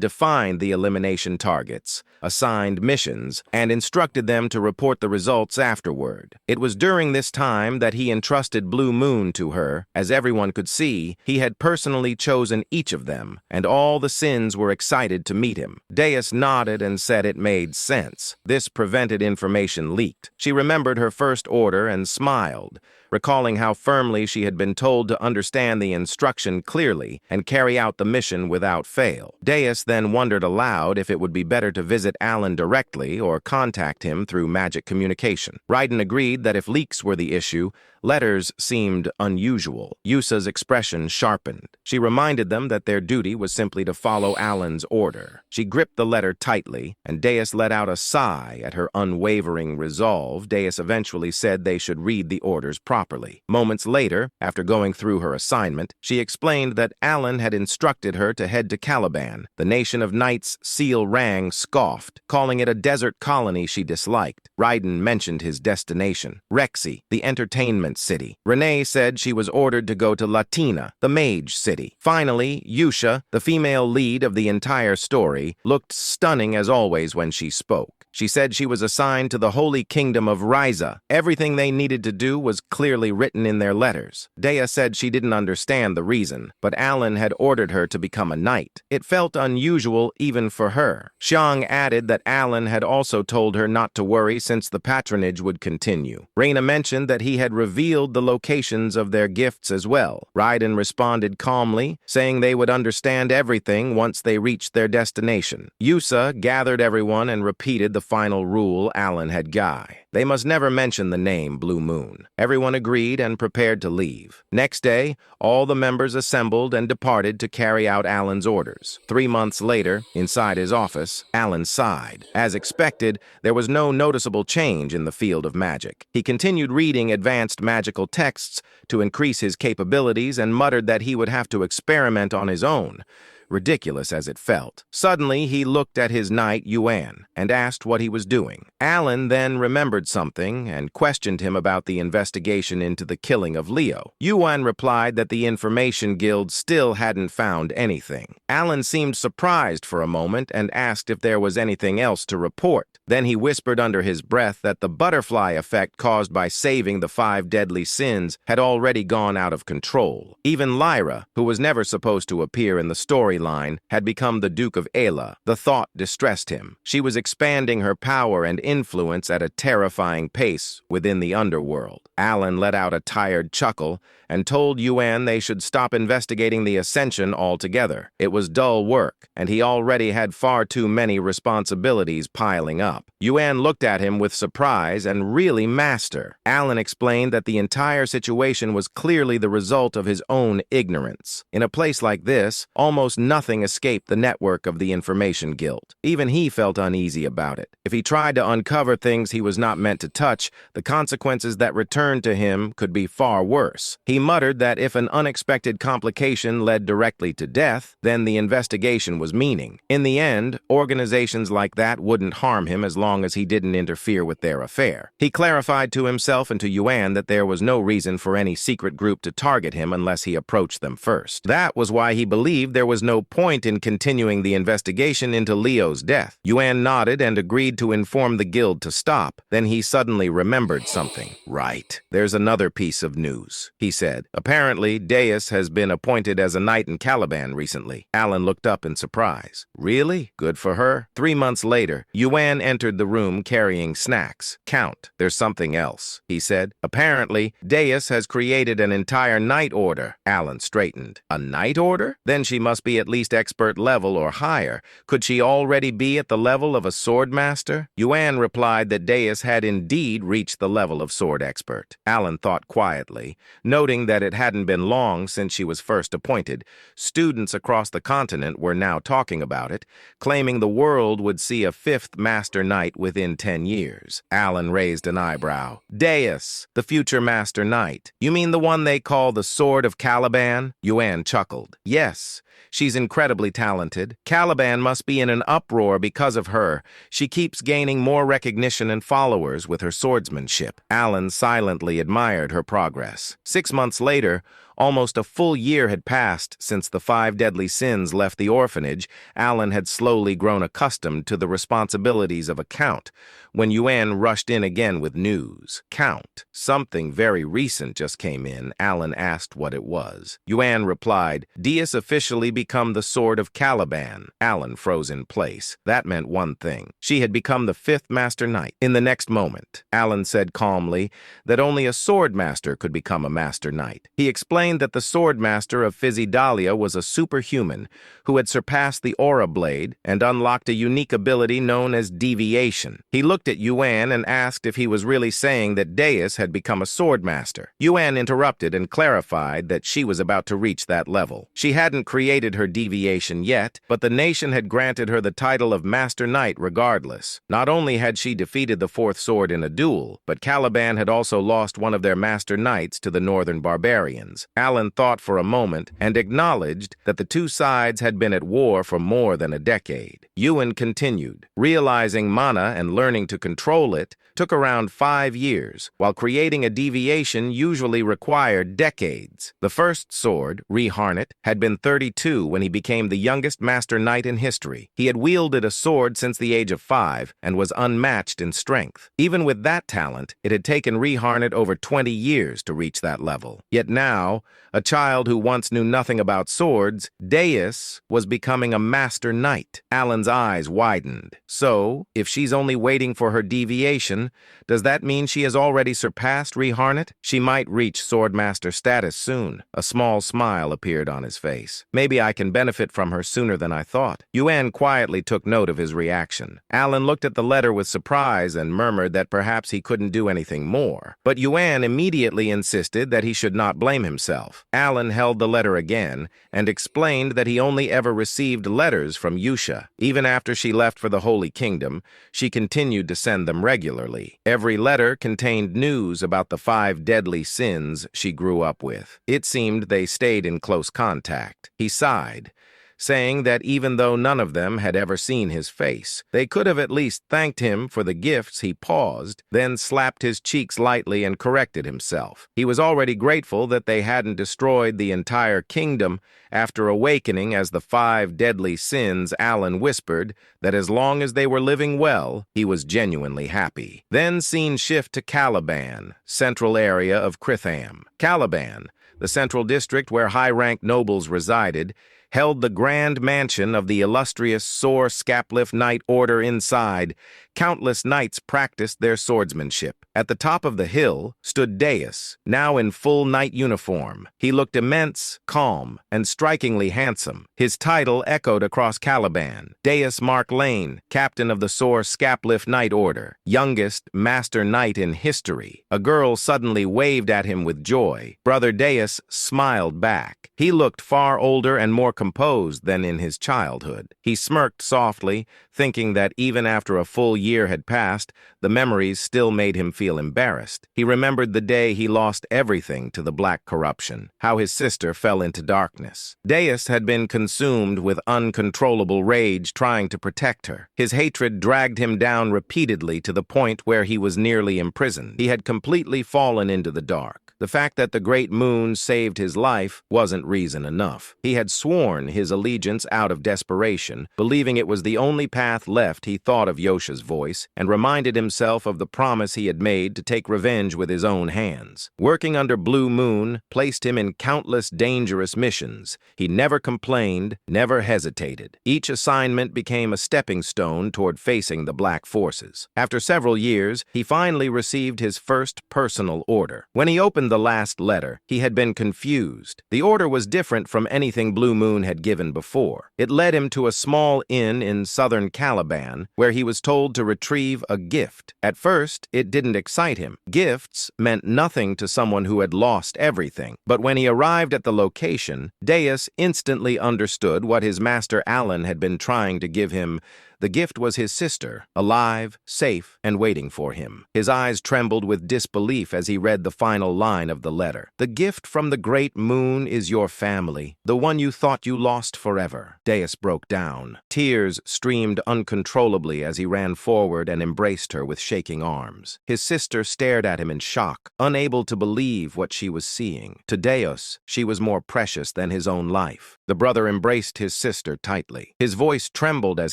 defined the elimination targets, assigned missions, and instructed them to report the results afterward. It was during this time that he entrusted Blue Moon to her. As everyone could see, he had personally chosen each of them, and all the sins were excited to meet him. Deus nodded and said it made sense. This prevented information leaked. She remembered her first order and smiled, recalling how firmly she had been told to understand the instruction clearly and carry out the mission without fail. Deus then wondered aloud if it would be better to visit Alan directly or contact him through magic communication. Raiden agreed that if leaks were the issue, letters seemed unusual. Yusa's expression sharpened. She reminded them that their duty was simply to follow Alan's order. She gripped the letter tightly, and Deus let out a sigh at her unwavering resolve. Deus eventually said they should read the orders properly. Moments later, after going through her assignment, she explained that Alan had instructed her to head to Caliban. The nation of knights Seal Rang scoffed, calling it a desert colony she disliked. Raiden mentioned his destination, Rexy, the entertainment city. Renee said she was ordered to go to Latina, the mage city. Finally, Yusha, the female lead of the entire story, looked stunning as always when she spoke. She said she was assigned to the Holy Kingdom of Ryza. Everything they needed to do was clearly written in their letters. Dea said she didn't understand the reason, but Alan had ordered her to become a knight. It felt unusual even for her. Xiang added that Alan had also told her not to worry since the patronage would continue. Reina mentioned that he had revealed the locations of their gifts as well. Raiden responded calmly, saying they would understand everything once they reached their destination. Yusa gathered everyone and repeated the final rule Alan had Guy. They must never mention the name Blue Moon. Everyone agreed and prepared to leave. Next day, all the members assembled and departed to carry out Alan's orders. 3 months later, inside his office, Alan sighed. As expected, there was no noticeable change in the field of magic. He continued reading advanced magical texts to increase his capabilities and muttered that he would have to experiment on his own, ridiculous as it felt. Suddenly, he looked at his knight, Yuan, and asked what he was doing. Alan then remembered something and questioned him about the investigation into the killing of Leo. Yuan replied that the Information Guild still hadn't found anything. Alan seemed surprised for a moment and asked if there was anything else to report. Then he whispered under his breath that the butterfly effect caused by saving the 5 deadly sins had already gone out of control. Even Lyra, who was never supposed to appear in the storyline, had become the Duke of Ayla. The thought distressed him. She was expanding her power and influence at a terrifying pace within the underworld. Alan let out a tired chuckle and told Yuan they should stop investigating the Ascension altogether. It was dull work, and he already had far too many responsibilities piling up. Yuan looked at him with surprise and really master. Alan explained that the entire situation was clearly the result of his own ignorance. In a place like this, almost nothing escaped the network of the Information Guild. Even he felt uneasy about it. If he tried to uncover things he was not meant to touch, the consequences that returned to him could be far worse. He muttered that if an unexpected complication led directly to death, then the investigation was meaning. In the end, organizations like that wouldn't harm him as long as he didn't interfere with their affair. He clarified to himself and to Yuan that there was no reason for any secret group to target him unless he approached them first. That was why he believed there was no point in continuing the investigation into Leo's death. Yuan nodded and agreed to inform the guild to stop. Then he suddenly remembered something. Right, there's another piece of news, he said. Apparently, Deus has been appointed as a knight in Caliban recently. Alan looked up in surprise. Really? Good for her. 3 months later, Yuan entered the room carrying snacks. Count, there's something else, he said. Apparently, Deus has created an entire knight order. Alan straightened. A knight order? Then she must be at least expert level or higher. Could she already be at the level of a sword master? Yuan replied that Deus had indeed reached the level of sword expert. Alan thought quietly, noting that it hadn't been long since she was first appointed. Students across the continent were now talking about it, claiming the world would see a 5th Master Knight within 10 years. Alan raised an eyebrow. Deus, the future Master Knight. You mean the one they call the Sword of Caliban? Yuan chuckled. Yes. She's incredibly talented. Caliban must be in an uproar because of her. She keeps gaining more recognition and followers with her swordsmanship. Alan silently admired her progress. 6 months later, Almost a full year had passed since the 5 deadly sins left the orphanage. Alan had slowly grown accustomed to the responsibilities of a count when Yuan rushed in again with news. Count, something very recent just came in. Alan asked what it was. Yuan replied, Deus officially become the Sword of Caliban. Alan froze in place. That meant one thing. She had become the 5th Master Knight. In the next moment, Alan said calmly that only a sword master could become a Master Knight. He explained that the sword master of Physidalia was a superhuman who had surpassed the aura blade and unlocked a unique ability known as deviation. He looked at Yuan and asked if he was really saying that Deus had become a sword master. Yuan interrupted and clarified that she was about to reach that level. She hadn't created her deviation yet, but the nation had granted her the title of Master Knight regardless. Not only had she defeated the 4th sword in a duel, but Caliban had also lost one of their Master Knights to the northern barbarians. Alan thought for a moment and acknowledged that the two sides had been at war for more than a decade. Yuan continued, realizing mana and learning to control it took around 5 years, while creating a deviation usually required decades. The first sword, Reharnet, had been 32 when he became the youngest Master Knight in history. He had wielded a sword since the age of 5 and was unmatched in strength. Even with that talent, it had taken Reharnet over 20 years to reach that level. Yet now, a child who once knew nothing about swords, Deus was becoming a Master Knight. Alan's eyes widened. So, if she's only waiting for her deviation, does that mean she has already surpassed Reharnet? She might reach Swordmaster status soon. A small smile appeared on his face. Maybe I can benefit from her sooner than I thought. Yuan quietly took note of his reaction. Alan looked at the letter with surprise and murmured that perhaps he couldn't do anything more. But Yuan immediately insisted that he should not blame himself. Alan held the letter again and explained that he only ever received letters from Yusha. Even after she left for the Holy Kingdom, she continued to send them regularly. Every letter contained news about the 5 deadly sins she grew up with. It seemed they stayed in close contact. He sighed, saying that even though none of them had ever seen his face, they could have at least thanked him for the gifts. He paused, then slapped his cheeks lightly and corrected himself. He was already grateful that they hadn't destroyed the entire kingdom. After awakening as the 5 deadly sins, Alan whispered that as long as they were living well, he was genuinely happy. Then scene shift to Caliban, central area of Kritham. Caliban, the central district where high-ranked nobles resided, held the grand mansion of the illustrious Sor Scapliff Knight Order inside. Countless knights practiced their swordsmanship. At the top of the hill stood Deus, now in full knight uniform. He looked immense, calm, and strikingly handsome. His title echoed across Caliban. Deus Mark Lane, captain of the Sor Scapliff Knight Order, youngest Master Knight in history. A girl suddenly waved at him with joy. Brother Deus smiled back. He looked far older and more composed than in his childhood. He smirked softly, thinking that even after a full year had passed, the memories still made him feel embarrassed. He remembered the day he lost everything to the black corruption, how his sister fell into darkness. Deus had been consumed with uncontrollable rage trying to protect her. His hatred dragged him down repeatedly to the point where he was nearly imprisoned. He had completely fallen into the dark. The fact that the great moon saved his life wasn't reason enough. He had sworn his allegiance out of desperation, believing it was the only path left. He thought of Yosha's voice and reminded himself of the promise he had made to take revenge with his own hands. Working under Blue Moon placed him in countless dangerous missions. He never complained, never hesitated. Each assignment became a stepping stone toward facing the black forces. After several years, he finally received his first personal order. When he opened the last letter, he had been confused. The order was different from anything Blue Moon had given before. It led him to a small inn in southern Caliban, where he was told to retrieve a gift. At first, it didn't excite him. Gifts meant nothing to someone who had lost everything. But when he arrived at the location, Deus instantly understood what his master Alan had been trying to give him: The gift was his sister, alive, safe, and waiting for him. His eyes trembled with disbelief as he read the final line of the letter. "The gift from the great moon is your family, the one you thought you lost forever." Deus broke down. Tears streamed uncontrollably as he ran forward and embraced her with shaking arms. His sister stared at him in shock, unable to believe what she was seeing. To Deus, she was more precious than his own life. The brother embraced his sister tightly. His voice trembled as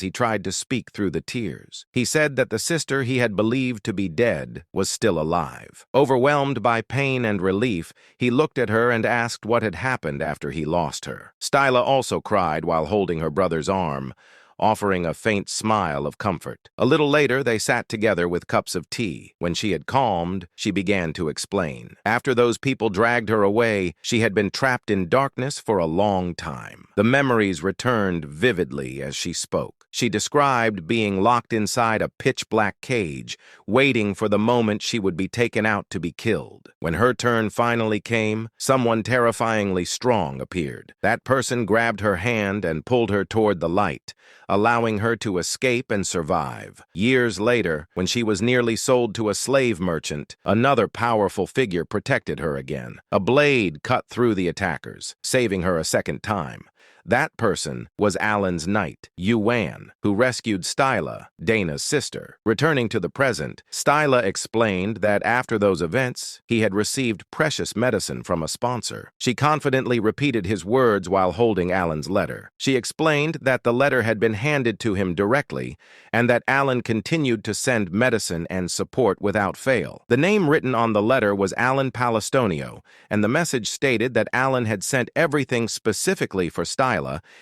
he tried to speak through the tears. He said that the sister he had believed to be dead was still alive. Overwhelmed by pain and relief, he looked at her and asked what had happened after he lost her. Styla also cried while holding her brother's arm, offering a faint smile of comfort. A little later, they sat together with cups of tea. When she had calmed, she began to explain. After those people dragged her away, she had been trapped in darkness for a long time. The memories returned vividly as she spoke. She described being locked inside a pitch-black cage, waiting for the moment she would be taken out to be killed. When her turn finally came, someone terrifyingly strong appeared. That person grabbed her hand and pulled her toward the light, allowing her to escape and survive. Years later, when she was nearly sold to a slave merchant, another powerful figure protected her again. A blade cut through the attackers, saving her a second time. That person was Alan's knight, Yuan, who rescued Styla, Dana's sister. Returning to the present, Styla explained that after those events, he had received precious medicine from a sponsor. She confidently repeated his words while holding Alan's letter. She explained that the letter had been handed to him directly, and that Alan continued to send medicine and support without fail. The name written on the letter was Alan Palestonio, and the message stated that Alan had sent everything specifically for Styla,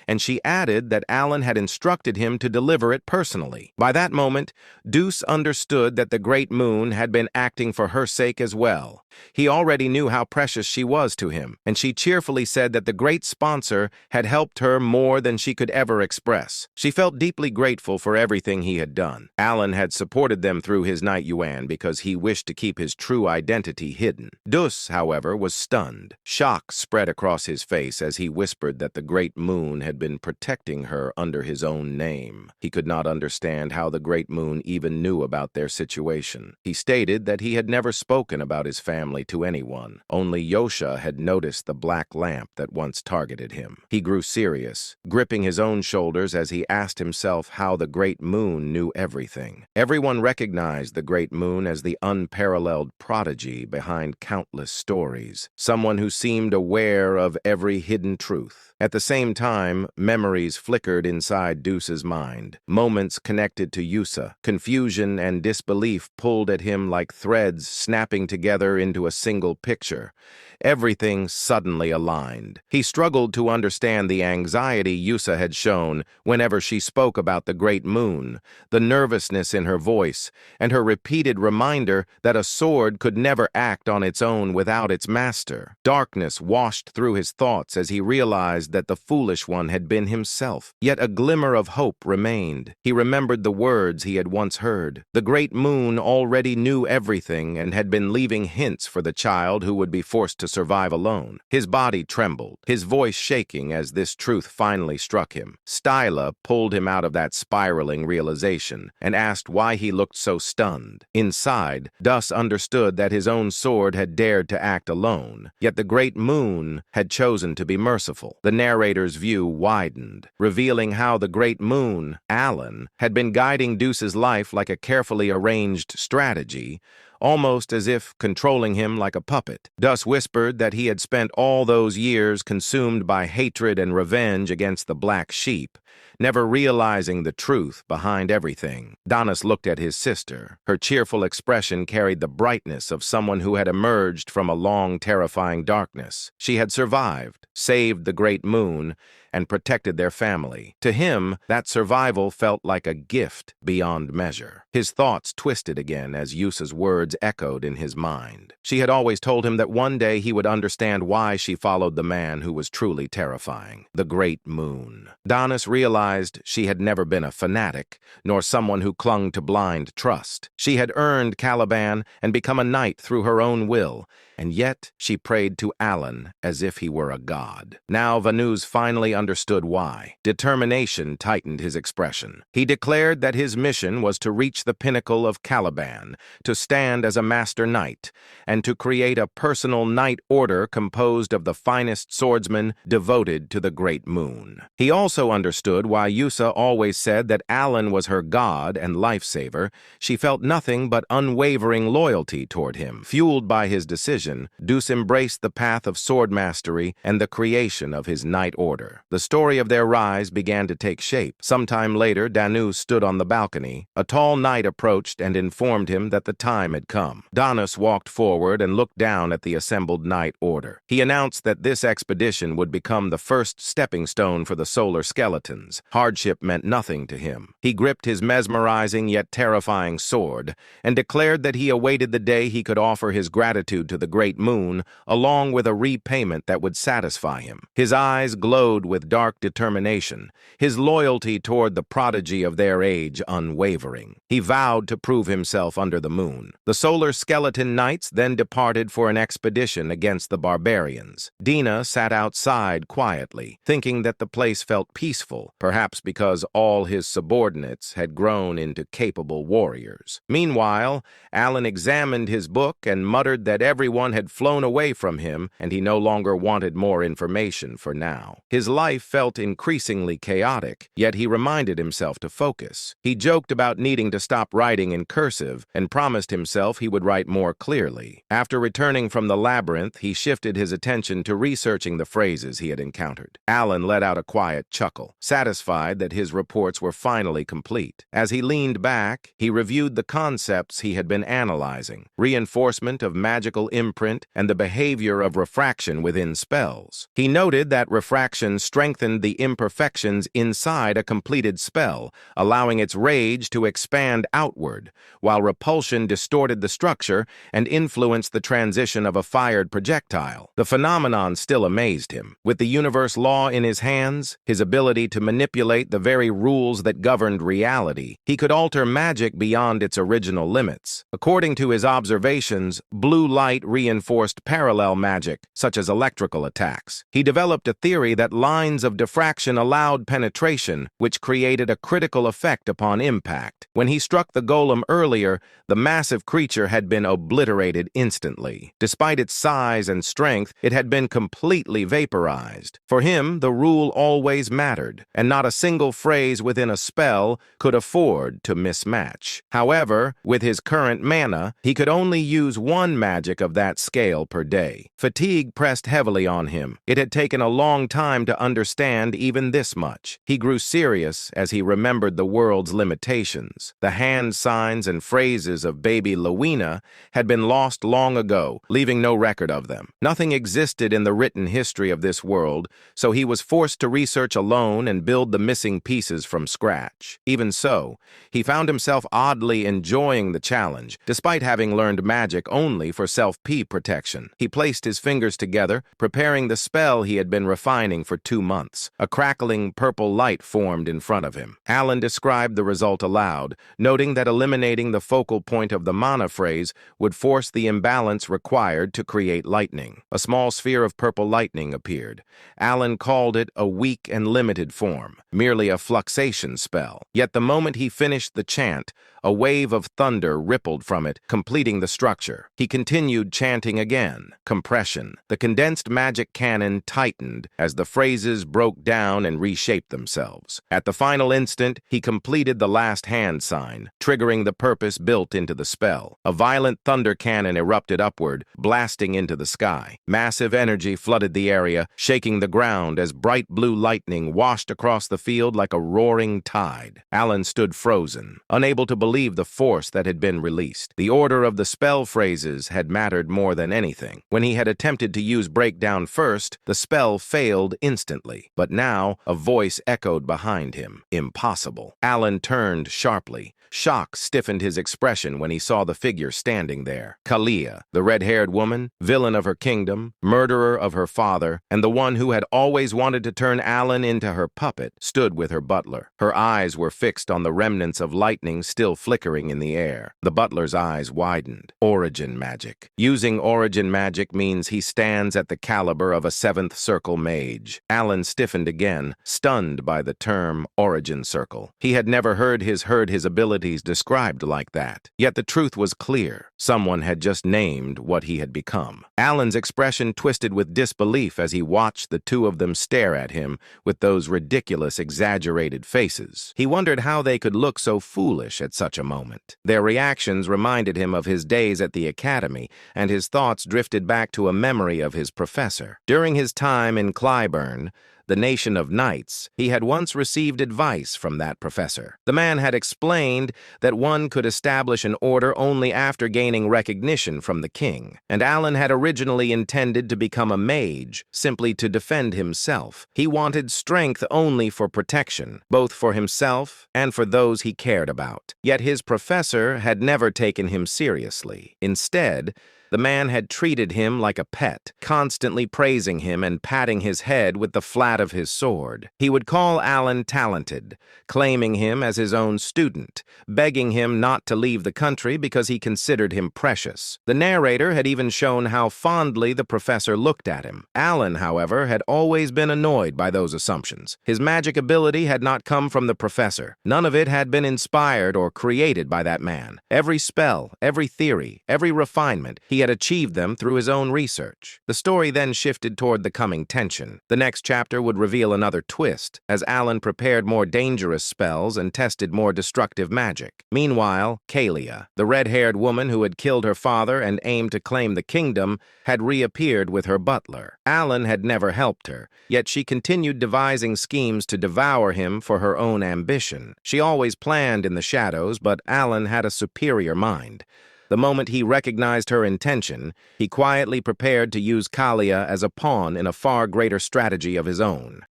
and she added that Alan had instructed him to deliver it personally. By that moment, Deuce understood that the Great Moon had been acting for her sake as well. He already knew how precious she was to him, and she cheerfully said that the great sponsor had helped her more than she could ever express. She felt deeply grateful for everything he had done. Alan had supported them through his knight Yuan because he wished to keep his true identity hidden. Deuce, however, was stunned. Shock spread across his face as he whispered that the Great Moon had been protecting her under his own name. He could not understand how the Great Moon even knew about their situation. He stated that he had never spoken about his family to anyone. Only Yosha had noticed the black lamp that once targeted him. He grew serious, gripping his own shoulders as he asked himself how the Great Moon knew everything. Everyone recognized the Great Moon as the unparalleled prodigy behind countless stories, someone who seemed aware of every hidden truth. At the same time, memories flickered inside Deuce's mind. Moments connected to Yusa. Confusion and disbelief pulled at him like threads snapping together into a single picture. Everything suddenly aligned. He struggled to understand the anxiety Yusa had shown whenever she spoke about the Great Moon, the nervousness in her voice, and her repeated reminder that a sword could never act on its own without its master. Darkness washed through his thoughts as he realized that the foolish one had been himself. Yet a glimmer of hope remained. He remembered the words he had once heard. The Great Moon already knew everything and had been leaving hints for the child who would be forced to survive alone. His body trembled, his voice shaking as this truth finally struck him. Styla pulled him out of that spiraling realization and asked why he looked so stunned. Inside, Dus understood that his own sword had dared to act alone, yet the Great Moon had chosen to be merciful. The narrator's view widened, revealing how the Great Moon, Alan, had been guiding Deuce's life like a carefully arranged strategy, almost as if controlling him like a puppet. Dus whispered that he had spent all those years consumed by hatred and revenge against the Black Sheep, never realizing the truth behind everything. Danis looked at his sister. Her cheerful expression carried the brightness of someone who had emerged from a long, terrifying darkness. She had survived, saved the Great Moon, and protected their family. To him, that survival felt like a gift beyond measure. His thoughts twisted again as Yusa's words echoed in his mind. She had always told him that one day he would understand why she followed the man who was truly terrifying, the Great Moon. Danis realized realized she had never been a fanatic, nor someone who clung to blind trust. She had earned Caliban and become a knight through her own will, and yet she prayed to Alan as if he were a god. Now Vanuz finally understood why. Determination tightened his expression. He declared that his mission was to reach the pinnacle of Caliban, to stand as a master knight, and to create a personal knight order composed of the finest swordsmen devoted to the great moon. He also understood why Yusa always said that Alan was her god and lifesaver. She felt nothing but unwavering loyalty toward him. Fueled by his decision, Deuce embraced the path of sword mastery and the creation of his knight order. The story of their rise began to take shape. Sometime later, Danu stood on the balcony. A tall knight approached and informed him that the time had come. Danus walked forward and looked down at the assembled knight order. He announced that this expedition would become the first stepping stone for the solar skeletons. Hardship meant nothing to him. He gripped his mesmerizing yet terrifying sword and declared that he awaited the day he could offer his gratitude to the great moon, along with a repayment that would satisfy him. His eyes glowed with dark determination, his loyalty toward the prodigy of their age unwavering. He vowed to prove himself under the moon. The solar skeleton knights then departed for an expedition against the barbarians. Dina sat outside quietly, thinking that the place felt peaceful, perhaps because all his subordinates had grown into capable warriors. Meanwhile, Alan examined his book and muttered that everyone had flown away from him and he no longer wanted more information for now. His life felt increasingly chaotic, yet he reminded himself to focus. He joked about needing to stop writing in cursive and promised himself he would write more clearly. After returning from the labyrinth, he shifted his attention to researching the phrases he had encountered. Alan let out a quiet chuckle, satisfied that his reports were finally complete. As he leaned back, he reviewed the concepts he had been analyzing: reinforcement of magical imprint and the behavior of refraction within spells. He noted that refraction strengthened the imperfections inside a completed spell, allowing its rage to expand outward, while repulsion distorted the structure and influenced the transition of a fired projectile. The phenomenon still amazed him. With the universe law in his hands, his ability to manipulate the very rules that governed reality, he could alter magic beyond its original limits. According to his observations, blue light reinforced parallel magic, such as electrical attacks. He developed a theory that lines of diffraction allowed penetration, which created a critical effect upon impact. When he struck the golem earlier, the massive creature had been obliterated instantly. Despite its size and strength, it had been completely vaporized. For him, the rule always mattered, and not a single phrase within a spell could afford to mismatch. However, with his current mana, he could only use one magic of that scale per day. Fatigue pressed heavily on him. It had taken a long time to understand even this much. He grew serious as he remembered the world's limitations. The hand signs and phrases of baby Lowena had been lost long ago, leaving no record of them. Nothing existed in the written history of this world, so he was forced to research alone and build the missing pieces from scratch. Even so, he found himself oddly enjoying the challenge, despite having learned magic only for self-P protection. He placed his fingers together, preparing the spell he had been refining for 2 months. A crackling purple light formed in front of him. Alan described the result aloud, noting that eliminating the focal point of the mana phrase would force the imbalance required to create lightning. A small sphere of purple lightning appeared. Alan called it a weak and limited form, merely a fluxation spell. Yet the moment he finished the chant, a wave of thunder rippled from it, completing the structure. He continued chanting again. Compression. The condensed magic canon tightened as the phrases broke down and reshaped themselves. At the final instant, he completed the last hand sign, triggering the purpose built into the spell. A violent thunder cannon erupted upward, blasting into the sky. Massive energy flooded the area, shaking the ground as bright blue lightning washed across the field like a roaring tide. Alan stood frozen, unable to believe the force that had been released. The order of the spell phrases had mattered more than anything. When he had attempted to use breakdown first, the spell failed instantly. But now, a voice echoed behind him. Impossible. Alan turned sharply. Shock stiffened his expression when he saw the figure standing there. Kalia, the red-haired woman, villain of her kingdom, murderer of her father, and the one who had always wanted to turn Alan into her puppet. carpet, stood with her butler. Her eyes were fixed on the remnants of lightning still flickering in the air. The butler's eyes widened. Origin magic. Using origin magic means he stands at the caliber of a seventh circle mage. Alan stiffened again, stunned by the term origin circle. He had never heard his abilities described like that. Yet the truth was clear. Someone had just named what he had become. Alan's expression twisted with disbelief as he watched the two of them stare at him with those ridiculous, exaggerated faces. He wondered how they could look so foolish at such a moment. Their reactions reminded him of his days at the academy, and his thoughts drifted back to a memory of his professor. During his time in Clyburn, the nation of knights, he had once received advice from that professor. The man had explained that one could establish an order only after gaining recognition from the king, and Alan had originally intended to become a mage, simply to defend himself. He wanted strength only for protection, both for himself and for those he cared about. Yet his professor had never taken him seriously. Instead, the man had treated him like a pet, constantly praising him and patting his head with the flat of his sword. He would call Alan talented, claiming him as his own student, begging him not to leave the country because he considered him precious. The narrator had even shown how fondly the professor looked at him. Alan, however, had always been annoyed by those assumptions. His magic ability had not come from the professor. None of it had been inspired or created by that man. Every spell, every theory, every refinement, he had achieved them through his own research. The story then shifted toward the coming tension. The next chapter would reveal another twist, as Alan prepared more dangerous spells and tested more destructive magic. Meanwhile, Kalia, the red-haired woman who had killed her father and aimed to claim the kingdom, had reappeared with her butler. Alan had never helped her, yet she continued devising schemes to devour him for her own ambition. She always planned in the shadows, but Alan had a superior mind. The moment he recognized her intention, he quietly prepared to use Kalia as a pawn in a far greater strategy of his own.